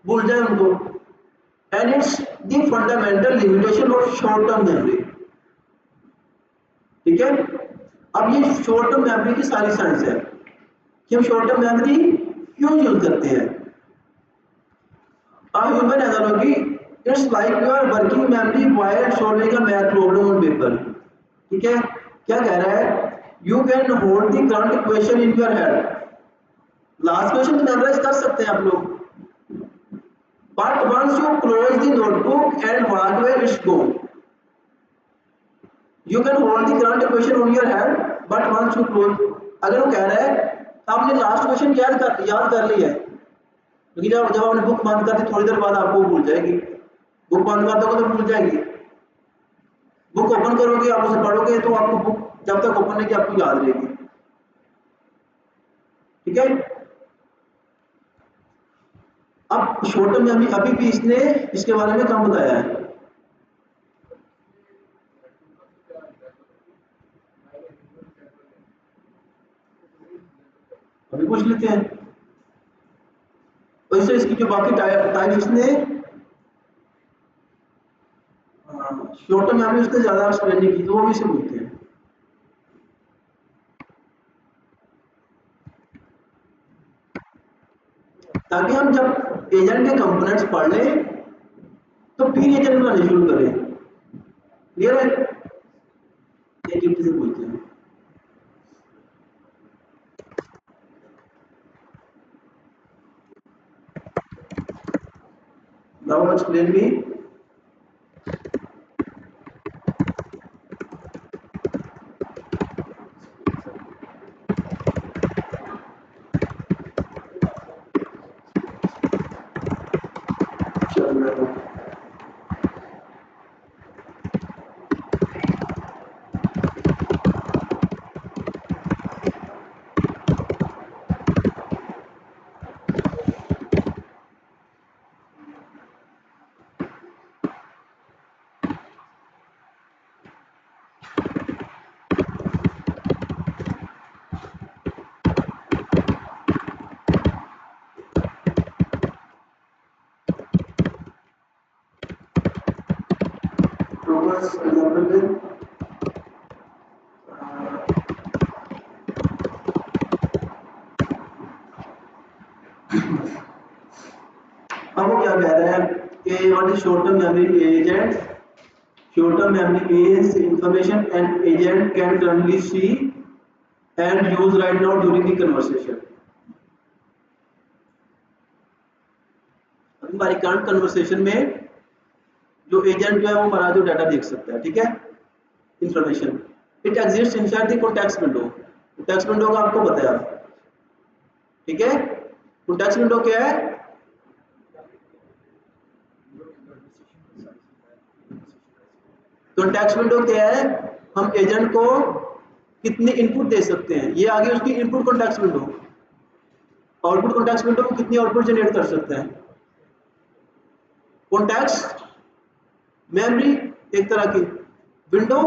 भूल जाए उनको। And it's the fundamental limitation of short term memory. ठीक है, अब ये शॉर्ट टर्म मेमोरी की सारी साइंस है कि हम शॉर्ट टर्म मेमोरी क्यों यूज करते हैं। A human analogy, it's like you are working memory while solving a math problem on paper। ठीक है, क्या कह रहा है, you can hold the current equation in your head, last question memorize कर सकते हैं आप लोग, but once you close the notebook and walk away it's gone। You can hold the current equation on your head but once you close, अगर वो कह रहा है आपने लास्ट क्वेश्चन याद कर ली है, लेकिन जब आपने बुक बंद कर दी थोड़ी देर बाद आपको भूल जाएगी। बुक बंद कर दोगे तो भूल जाएगी, बुक ओपन करोगे आप उसे पढ़ोगे तो आपको बुक जब तक ओपन नहीं की आपको याद रहेगी। ठीक है, अब शॉर्ट टर्म में अभी भी इसने इसके बारे में कम बताया है। अभी पूछ लेते हैं, वैसे इसकी जो बाकी टाइप इसने शॉर्ट टर्म मेमोरी उसने ज्यादा एक्सप्लेन नहीं की तो वो भी इसे बोलते हैं। ताकि हम जब एजेंट के कंपोनेंट्स पढ़ लें तो फिर एजेंट बनाने शुरू करें। क्लियर है, एजेंट से बोलते हैं। Now explain me progress example with अब वो क्या कह रहा है कि what is short term memory agent. Short term memory is information an agent can currently see and use right now during the conversation। हमारी करंट कन्वर्सेशन में जो एजेंट जो है वो हमारा जो डाटा देख सकता है। ठीक है, information it exist inside the context window. Context window का आपको बताया। ठीक है, कॉन्टेक्स्ट विंडो क्या है, कॉन्टेक्स्ट विंडो क्या है, हम एजेंट को कितनी इनपुट दे सकते हैं, ये आगे उसकी input context window. Output context window को कितनी आउटपुट जनरेट कर सकते हैं। कॉन्टेक्स्ट मेमोरी एक तरह की, विंडो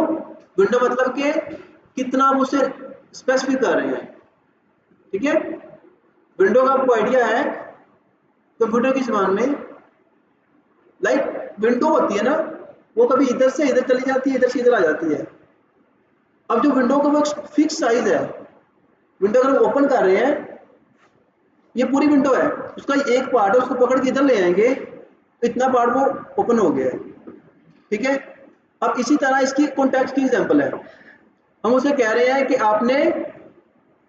मतलब कि कितना आप उसे स्पेसिफिक कर रहे हैं। ठीक है, विंडो का आपको आइडिया है कंप्यूटर की जबान में, लाइक विंडो होती है ना, वो कभी इधर से इधर चली जाती है, इधर से इधर आ जाती है। अब जो विंडो का वो फिक्स साइज है, विंडो अगर ओपन कर रहे हैं, ये पूरी विंडो है, उसका एक पार्ट है, उसको पकड़ के इधर ले आएंगे तो इतना पार्ट वो ओपन हो गया है। ठीक है, अब इसी तरह इसकी कॉन्टेक्स्ट की एग्जांपल है, हम उसे कह रहे हैं कि आपने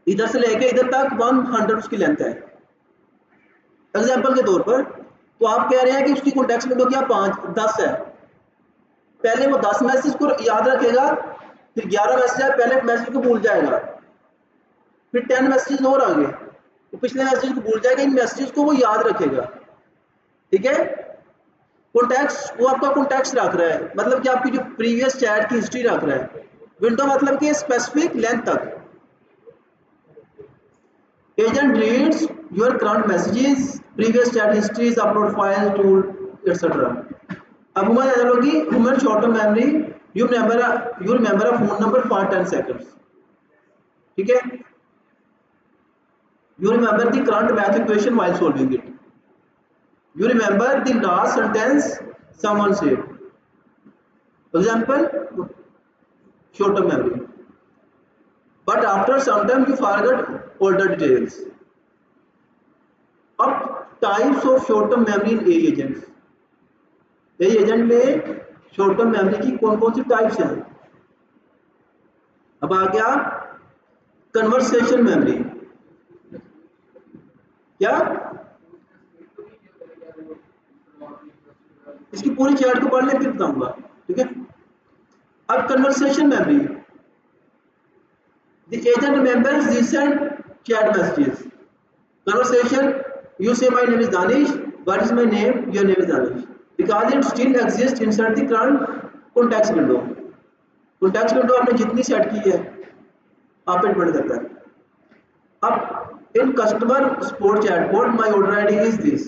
इधर से लेके इधर तक 100 उसकी लेंथ है एग्जांपल के तौर पर, तो आप कह रहे हैं कि उसकी कॉन्टेक्स्ट विंडो क्या 10 है। पहले वो 10 मैसेज को याद रखेगा, फिर 11 मैसेज है, पहले मैसेज को भूल जाएगा। फिर 10 मैसेजेस और आ गए, तो पिछले मैसेज को भूल जाएगा, इन मैसेजेस को वो याद रखेगा। ठीक है, कॉन्टेक्स्ट वो आपका कॉन्टेक्स्ट रख रहा है, मतलब कि आपकी जो प्रीवियस चैट की हिस्ट्री रख रहा है। विंडो मतलब कि स्पेसिफिक लेंथ तक। Agent reads your current messages, previous chat histories, upload file tool etcetera. अब human analogy, human short term memory, you remember a phone number for 10 seconds. ठीक है, you remember the current math equation while solving it, you remember the last sentence someone said. Example, short term memory, but after some time you forget older details. अब types of short term memory in AI agents, AI agent में short term memory की कौन कौन सी types हैं। अब आ गया conversation memory। क्या इसकी पूरी चैट को पढ़ ले फिर बताऊंगा। ठीक है, अब conversation memory, the agent remembers recent chat messages. Conversation, you say my name is Danish, what is my name, your name is Danish, because it still exists inside the current context window। context window आपने जितनी set की है आप पे depend करता है। अब in customer support chatbot, my order ID is this,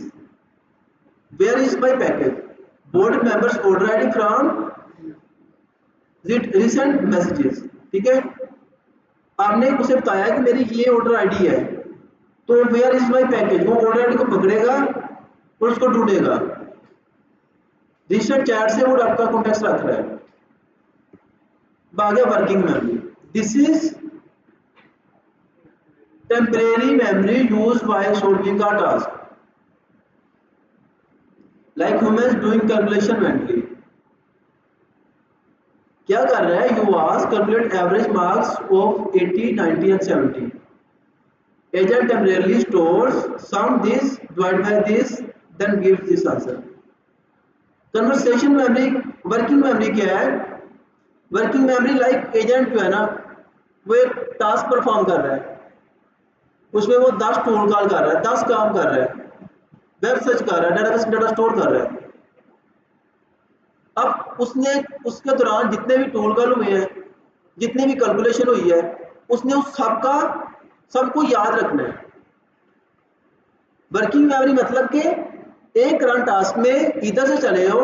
where is my package, board members order ID from recent messages। ठीक है, आपने उसे बताया कि मेरी ये ऑर्डर आईडी है, तो वेयर इज माय पैकेज, वो ऑर्डर आईडी को पकड़ेगा और उसको ढूंढेगा। रिसेंट चैट से वो आपका कॉन्टेक्स्ट रख रहा है। आगे working memory, this is temporary memory used while solving a task, like humans doing calculation mentally. क्या कर रहा है, you ask calculate average marks of 80, 90 and 70। Agent temporarily stores sum this divide by this then gives this answer. Conversation memory, working memory क्या है, working memory like agent जो है ना, वो एक टास्क परफॉर्म कर रहा है, उसमें वो 10 टूल कॉल कर रहा है, 10 काम कर रहा है, वेब सर्च कर रहा है, डेटाबेस में डाटा स्टोर कर रहा है। अब उसने उसके दौरान जितने भी टूल कॉल हुए हैं, जितनी भी कैलकुलेशन हुई है, उसने उस सबको याद रखना है। वर्किंग मेमोरी मतलब कि एक करंट टास्क में इधर से चले हो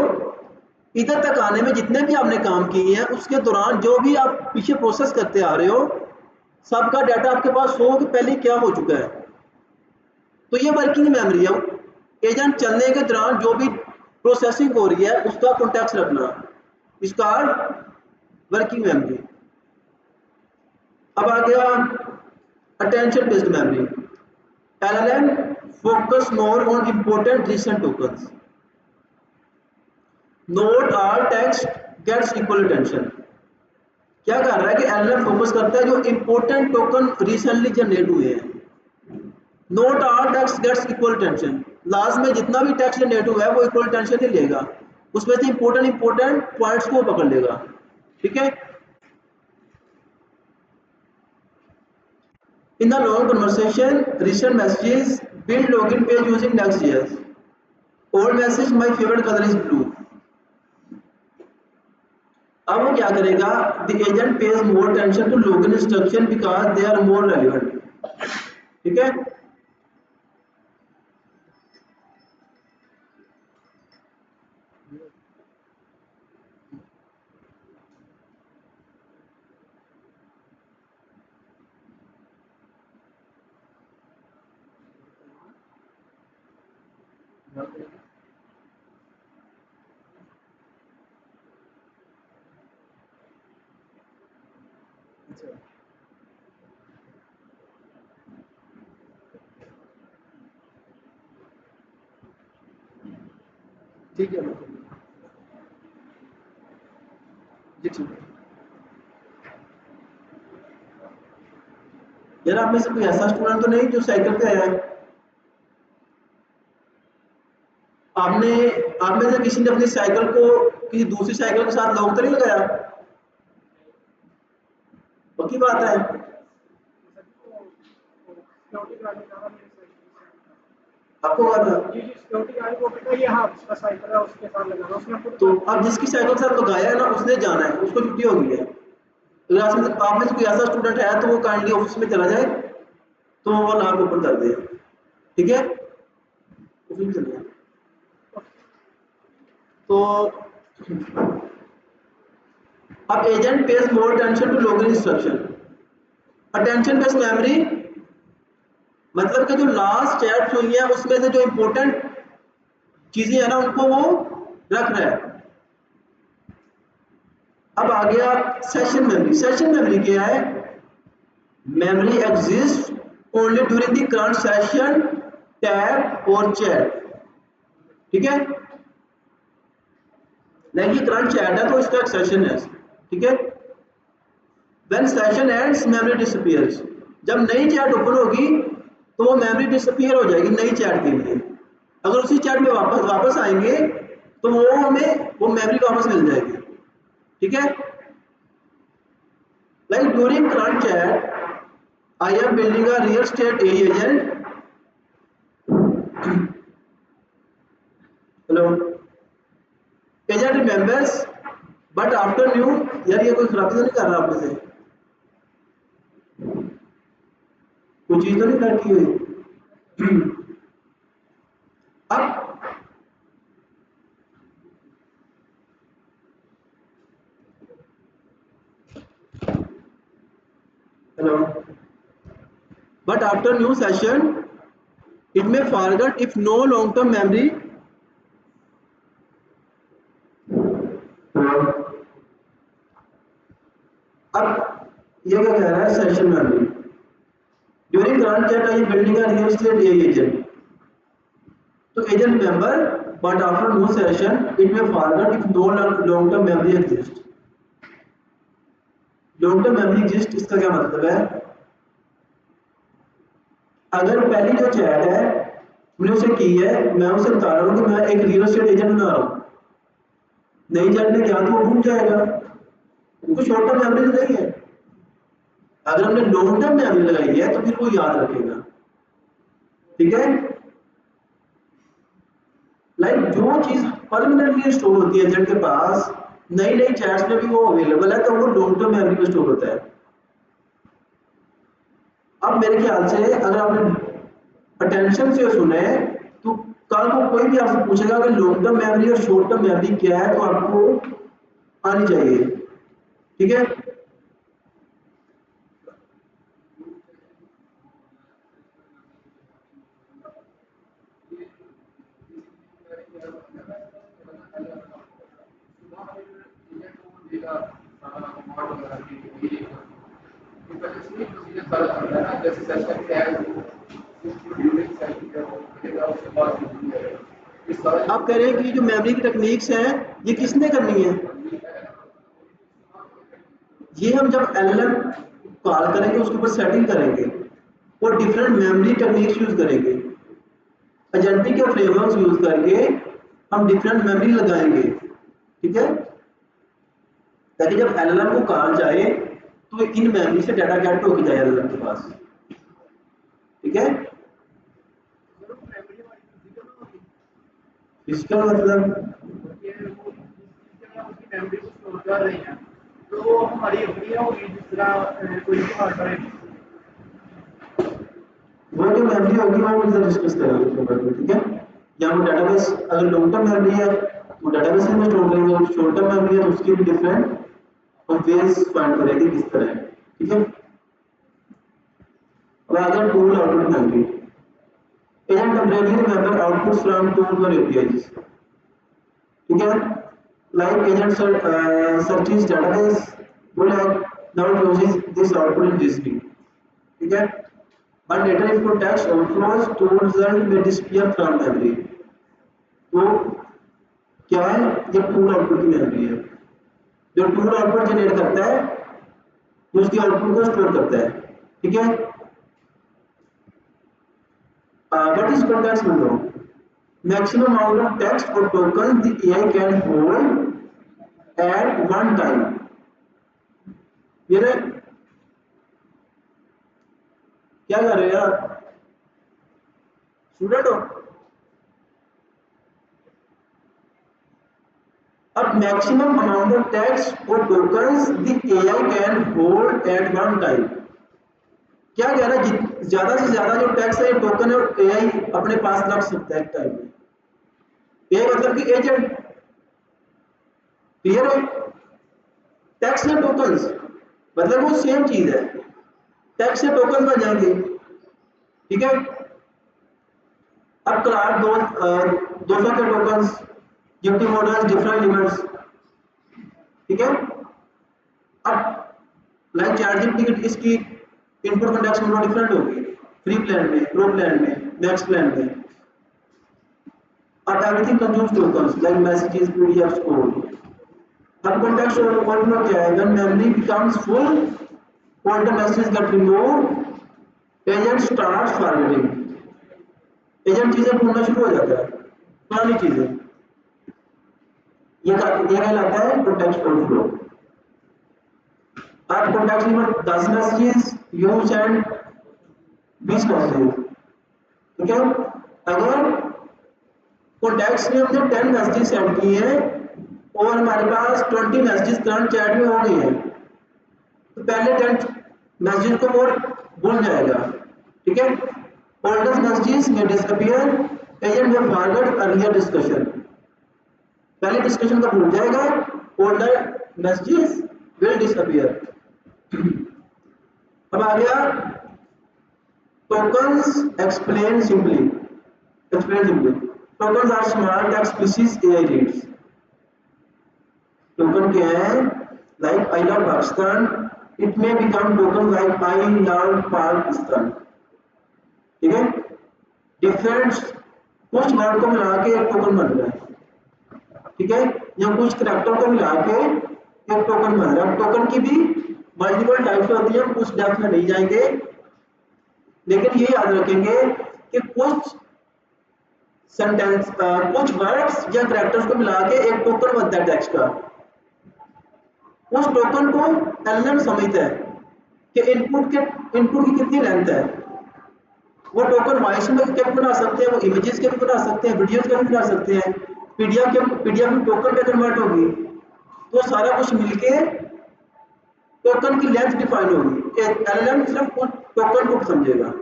इधर तक आने में जितने भी आपने काम किए हैं, उसके दौरान जो भी आप पीछे प्रोसेस करते आ रहे हो, सबका डाटा आपके पास हो कि पहले क्या हो चुका है। तो ये वर्किंग मेमोरी है। एजेंट चलने के दौरान जो भी प्रोसेसिंग हो रही है उसका कॉन्टेक्स्ट रखना, इसका वर्किंग मेमोरी। अब आ गया attention based memory, LLM focus more on important recent tokens, not all text gets equal attention। क्या कर रहा है कि LLM फोकस करता है जो इंपोर्टेंट टोकन रिसेंटली जनरेट हुए हैं। Not all text gets equal attention, last में जितना भी टेक्स्ट जनरेट हुआ है वो इक्वल अटेंशन नहीं लेगा, उसमें से इंपोर्टेंट पॉइंट्स को पकड़ लेगा। ठीक है, in the long conversation recent messages build login page using Next.js। Old message my favourite colour is blue. अब वो क्या करेगा, the agent pays more attention to login instruction because they are more relevant. ठीक है, ठीक है जी, ठीक है यार। आप में से कोई ऐसा स्टूडेंट तो नहीं जो साइकिल पे आया है? आपने आप में से किसी ने अपनी साइकिल को किसी दूसरी साइकिल के साथ लॉक तो नहीं लगाया? पक्की बात है। सिक्योरिटी गार्ड ने कहा मेरे साइकिल आपको कहा था? जी जी सिक्योरिटी गार्ड को कहता ये हाँ उसका साइकिल है उसके साथ लगाना उसने खुद तो अब जिसकी साइकिल के साथ लगाया है ना उसने जाना है, उसको छुट्टी हो गई है। अगर आप में से कोई ऐसा स्टूडेंट है तो वो काइंडली ऑफिस में चला जाए, तो वो लॉक ओपन कर दे, ठीक है? ऑफिस में चले जाए। तो अब agent pays more attention to login instruction. Attention based memory मतलब कि जो लास्ट चैट हुई है उसमें से जो इंपॉर्टेंट चीजें है ना उनको वो रख रहा है। अब आ गया सेशन मेमोरी। सेशन मेमोरी क्या है? Memory exist only during the current session, tab और चैट, ठीक है? नहीं ये करंट चैट है तो इसका एक सेशन है, ठीक है? When session ends memory disappears. जब नई चैट ओपन होगी तो वो मेमोरी डिसअपीयर हो जाएगी नई चैट के लिए। अगर उसी चैट में वापस आएंगे तो वो हमें वो मेमोरी वापस मिल जाएगी, ठीक है? Like during current chat I am building a real estate agent. Hello. Agent remembers, but after new, यार ये कोई खराबी तो नहीं कर रहा आप में से? कोई चीज तो नहीं लटकी हुई? अब hello. But after new session, it may forget if no long-term memory. अब ये क्या कह रहा है session memory? During current chat I building a real estate agent. तो agent member but after no session it may forget if no long-term memory exists. Long term memory exist इसका क्या मतलब है? अगर पहली जो चैट है मैंने उसे की है, मैं उसे बता रहा हूँ कि मैं एक रियल एस्टेट एजेंट बना रहा हूँ, नई चैट ने क्या तो वो भूल जाएगा क्योंकि शॉर्ट टर्म मेमोरी नहीं है। अगर हमने लॉन्ग टर्म मेमोरी लगाई है तो फिर वो याद रखेगा, ठीक है? लाइक जो चीज परमानेंटली स्टोर होती है एजेंट के पास, नई नई चैट्स में भी वो अवेलेबल है तो वो लॉन्ग टर्म मेमोरी में स्टोर होता है। अब मेरे ख्याल से अगर आपने अटेंशन से सुने तो कल को कोई भी आपसे पूछेगा कि लॉन्ग टर्म मेमोरी और शॉर्ट टर्म मेमोरी क्या है तो आपको आनी चाहिए, ठीक है? आप कह रहे हैं कि जो मेमोरी की टेक्निक्स हैं ये किसने करनी है? ये हम जब एलएलएम कॉल करेंगे उसके ऊपर सेटिंग करेंगे और डिफरेंट मेमोरी टेक्निक्स यूज करेंगे, एजेंटिक या फ्रेमवर्क्स यूज करके हम डिफरेंट मेमोरी लगाएंगे, ठीक है? ताकि जब एलएलएम को कॉल जाए तो इन मेमोरी से डाटा गेट होके जाए एलएलएम के पास, ठीक है? फिजिकल मतलब मेमोरी को स्टोर कर रही है तो हमारी अपनी होगी जिस तरह कोई भी हार्डवेयर वो जो मेमोरी होगी वो हम डिस्कस करेंगे उसके बारे में, ठीक है? या वो डेटाबेस अगर लॉन्ग टर्म मेमोरी है तो डेटाबेस में स्टोर करेंगे, और शॉर्ट टर्म मेमोरी है तो उसकी भी डिफरेंट हम वेज फाइंड करेंगे किस तरह है, ठीक है? अब अगर tool output memory agent temporary remember outputs from tool और एपीआईज, ठीक है? लाइक एजेंट सर्चेस डेटाबेस वो like now uses this output in reasoning, ठीक है? But data is for text overflows to result may disappear from memory. तो क्या है? ये टूल आउटपुट की मेमोरी है। जो टूल आउटपुट जनरेट करता है वो उसकी आउटपुट को स्टोर करता है, ठीक है? What is context window? Maximum amount of text or tokens the AI can hold at one time. ये क्या कर रहे हैं यार? स्टूडेंट हो? अब मैक्सिमम अमाउंट ऑफ टेक्स्ट और tokens the AI can hold at one time. क्या कह रहा है, ज्यादा से ज्यादा जो टेक्स्ट है, टोकन है, एआई अपने पास रख सकता है एक टाइम में। एआई मतलब कि एजेंट, क्लियर है? टेक्स्ट और टोकन्स मतलब वो सेम चीज है, टेक्स्ट से टोकन बन जाएंगे, ठीक है। अब क्लास 200 के tokens, gifting models, different limits, ठीक है। अब लाइक चार्जिंग की इसकी इनपुट कंटेक्स्ट में डिफरेंट होगी, फ्री प्लान में, प्रो प्लान में, मैक्स प्लान में। अब everything consumes tokens like messages, PDFs, code. अब context overflow क्या है? When memory becomes full, all the messages get removed, agent starts forwarding. Agent चीजें भूलना शुरू हो जाता है, पुरानी चीजें। ये कहलाता है context overflow। अब context limit 10 messages, you send 20 messages, ठीक है। अगर context में हमने 10 मैसेजेस सेंड किए हैं और हमारे पास 20 मैसेजेस करंट चैट में हो गए हैं, तो पहले 10 मैसेजेस को वो भूल जाएगा, ठीक है। ओल्डर मैसेजेस में डिसअपीयर, एजेंट में फॉरवर्ड अर्लियर डिस्कशन। पहले डिस्कशन का भूल जाएगा, ओल्डर मैसेजेस विल डिसअपीयर। अब आ गया tokens explain simply. Tokens are small text pieces AI reads. Token क्या है? Like I love Pakistan, it may become token like I love Pakistan, ठीक है। डिफरेंट कुछ वर्ड को मिला के एक टोकन बन रहा है, ठीक है, या कुछ करैक्टर को मिला के एक टोकन बन रहा है। टोकन की भी मल्टीपल टाइप्स होती है, कुछ डेप्थ में नहीं जाएंगे, लेकिन ये याद रखेंगे कि कुछ सेंटेंस, कुछ वर्ड्स या करैक्टर्स को मिला के एक टोकन बनता है टेक्स्ट का। उस टोकन को एलएम समझता है कि इनपुट की कितनी लेंथ है। वो टोकन वॉइस में के भी बना सकते हैं, वो इमेजेस के भी बना सकते हैं, वीडियोस के भी बना सकते हैं, पीडीएफ में टोकन पे कन्वर्ट होगी। तो सारा कुछ मिलके टोकन की लेंथ डिफाइन होगी। एलएम सिर्फ उस टोकन को समझेगा।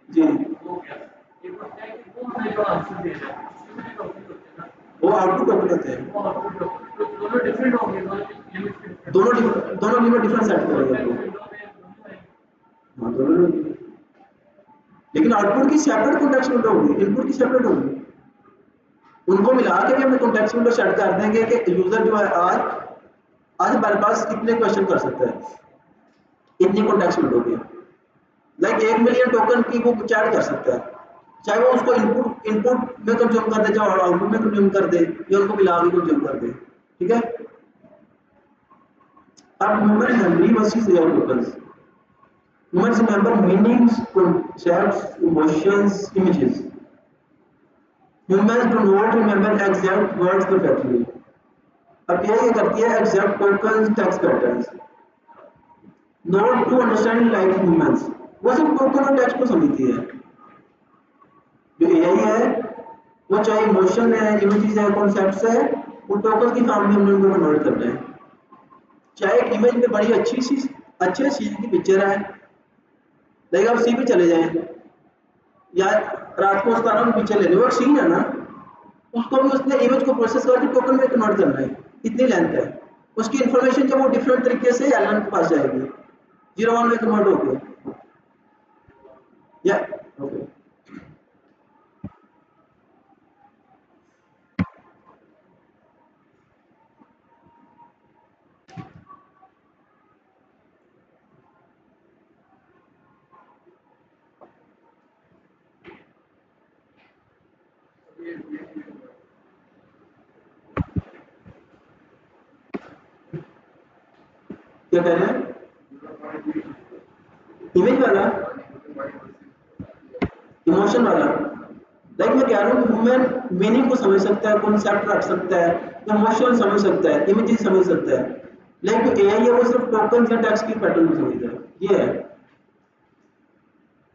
जी, वो आउटपुट टोकन होते हैं, दोनों डिफरेंट होंगे, दोनों लिमिट डिफरेंट सेट करेंगे। हाँ, दोनों, लेकिन आउटपुट की सेपरेट कॉन्टेक्स्ट विंडो होगी, इनपुट की सेपरेट होगी। उनको मिला के भी हम कॉन्टेक्स्ट विंडो सेट कर देंगे कि यूजर जो है आज हमारे पास कितने क्वेश्चन कर सकता है, इतनी कॉन्टेक्स्ट विंडो की। लाइक 1 मिलियन टोकन की वो चैट कर सकता है, चाहे वो उसको इनपुट में कंज्यूम कर दे, चाहे आउटपुट में कंज्यूम कर दे, या उनको मिला के कंज्यूम कर दे, ठीक है। अब human memory versus AI tokens. Humans remember meanings, concepts, emotions, images. Humans do not remember exact words perfectly. अब ये करती है exact tokens, text patterns. Not to understand like humans. वो सिर्फ टोकन और टेक्स्ट को समझती है। जो एआई है, वो चाहे इमोशन है, इमेजेस है, कॉन्सेप्ट्स है, वो टोकन की फॉर्म में हमने उनको कन्वर्ट करना है। चाहे एक इमेज में बड़ी अच्छे सीन की पिक्चर है, लेकिन आप सी पे चले जाएं, या रात को उसका नाम पिक्चर ले लो, एक सीन है ना, उसको भी उसने इमेज को प्रोसेस करके टोकन में कन्वर्ट करना है, इतनी लेंथ है उसकी इंफॉर्मेशन, जब वो डिफरेंट तरीके से एलएम के पास जाएगी, 0 1 में कन्वर्ट होगी। या ओके, क्या कह रहे हैं? इमेज वाला, इमोशन वाला, लाइक मैं कह रहा हूँ ह्यूमन मीनिंग को समझ सकता है, कॉन्सेप्ट रख सकता है, इमोशन समझ सकता है, इमेजेस समझ सकता है, लेकिन जो AI है वो सिर्फ टोकन या टेक्स्ट की पैटर्न में समझता है, ये है।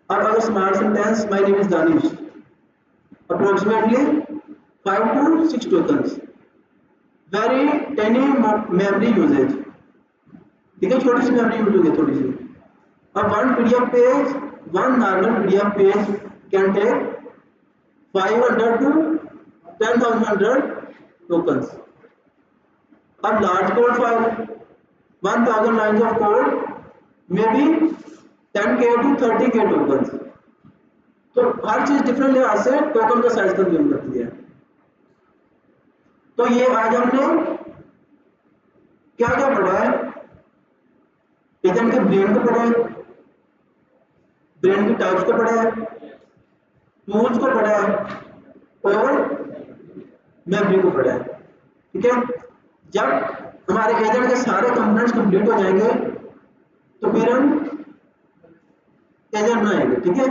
अब अगर small sentence my name is Danish, approximately 5 to 6 tokens, very tiny memory usage, ठीक है, छोटी सी मेमोरी यूज होगी थोड़ी सी। अब one PDF page, one normal PDF page can take 500 to 10,000 tokens. अब large code file 1000 lines of code may be 10K to 30K tokens। तो हर चीज डिफरेंट लिहाज से टोकन का साइज कंज्यूम करती है। तो ये आज हमने क्या क्या पढ़ा है, एजेंट के ब्रेन को पढ़ा है, ब्रेन की टाइप्स को पढ़ा है, टूल्स को पढ़ा है और मेमोरी को पढ़ा है, ठीक है। जब हमारे एजेंट के सारे कंपोनेंट्स कंप्लीट हो जाएंगे तो फिर हम एजेंट बनाएंगे, ठीक है।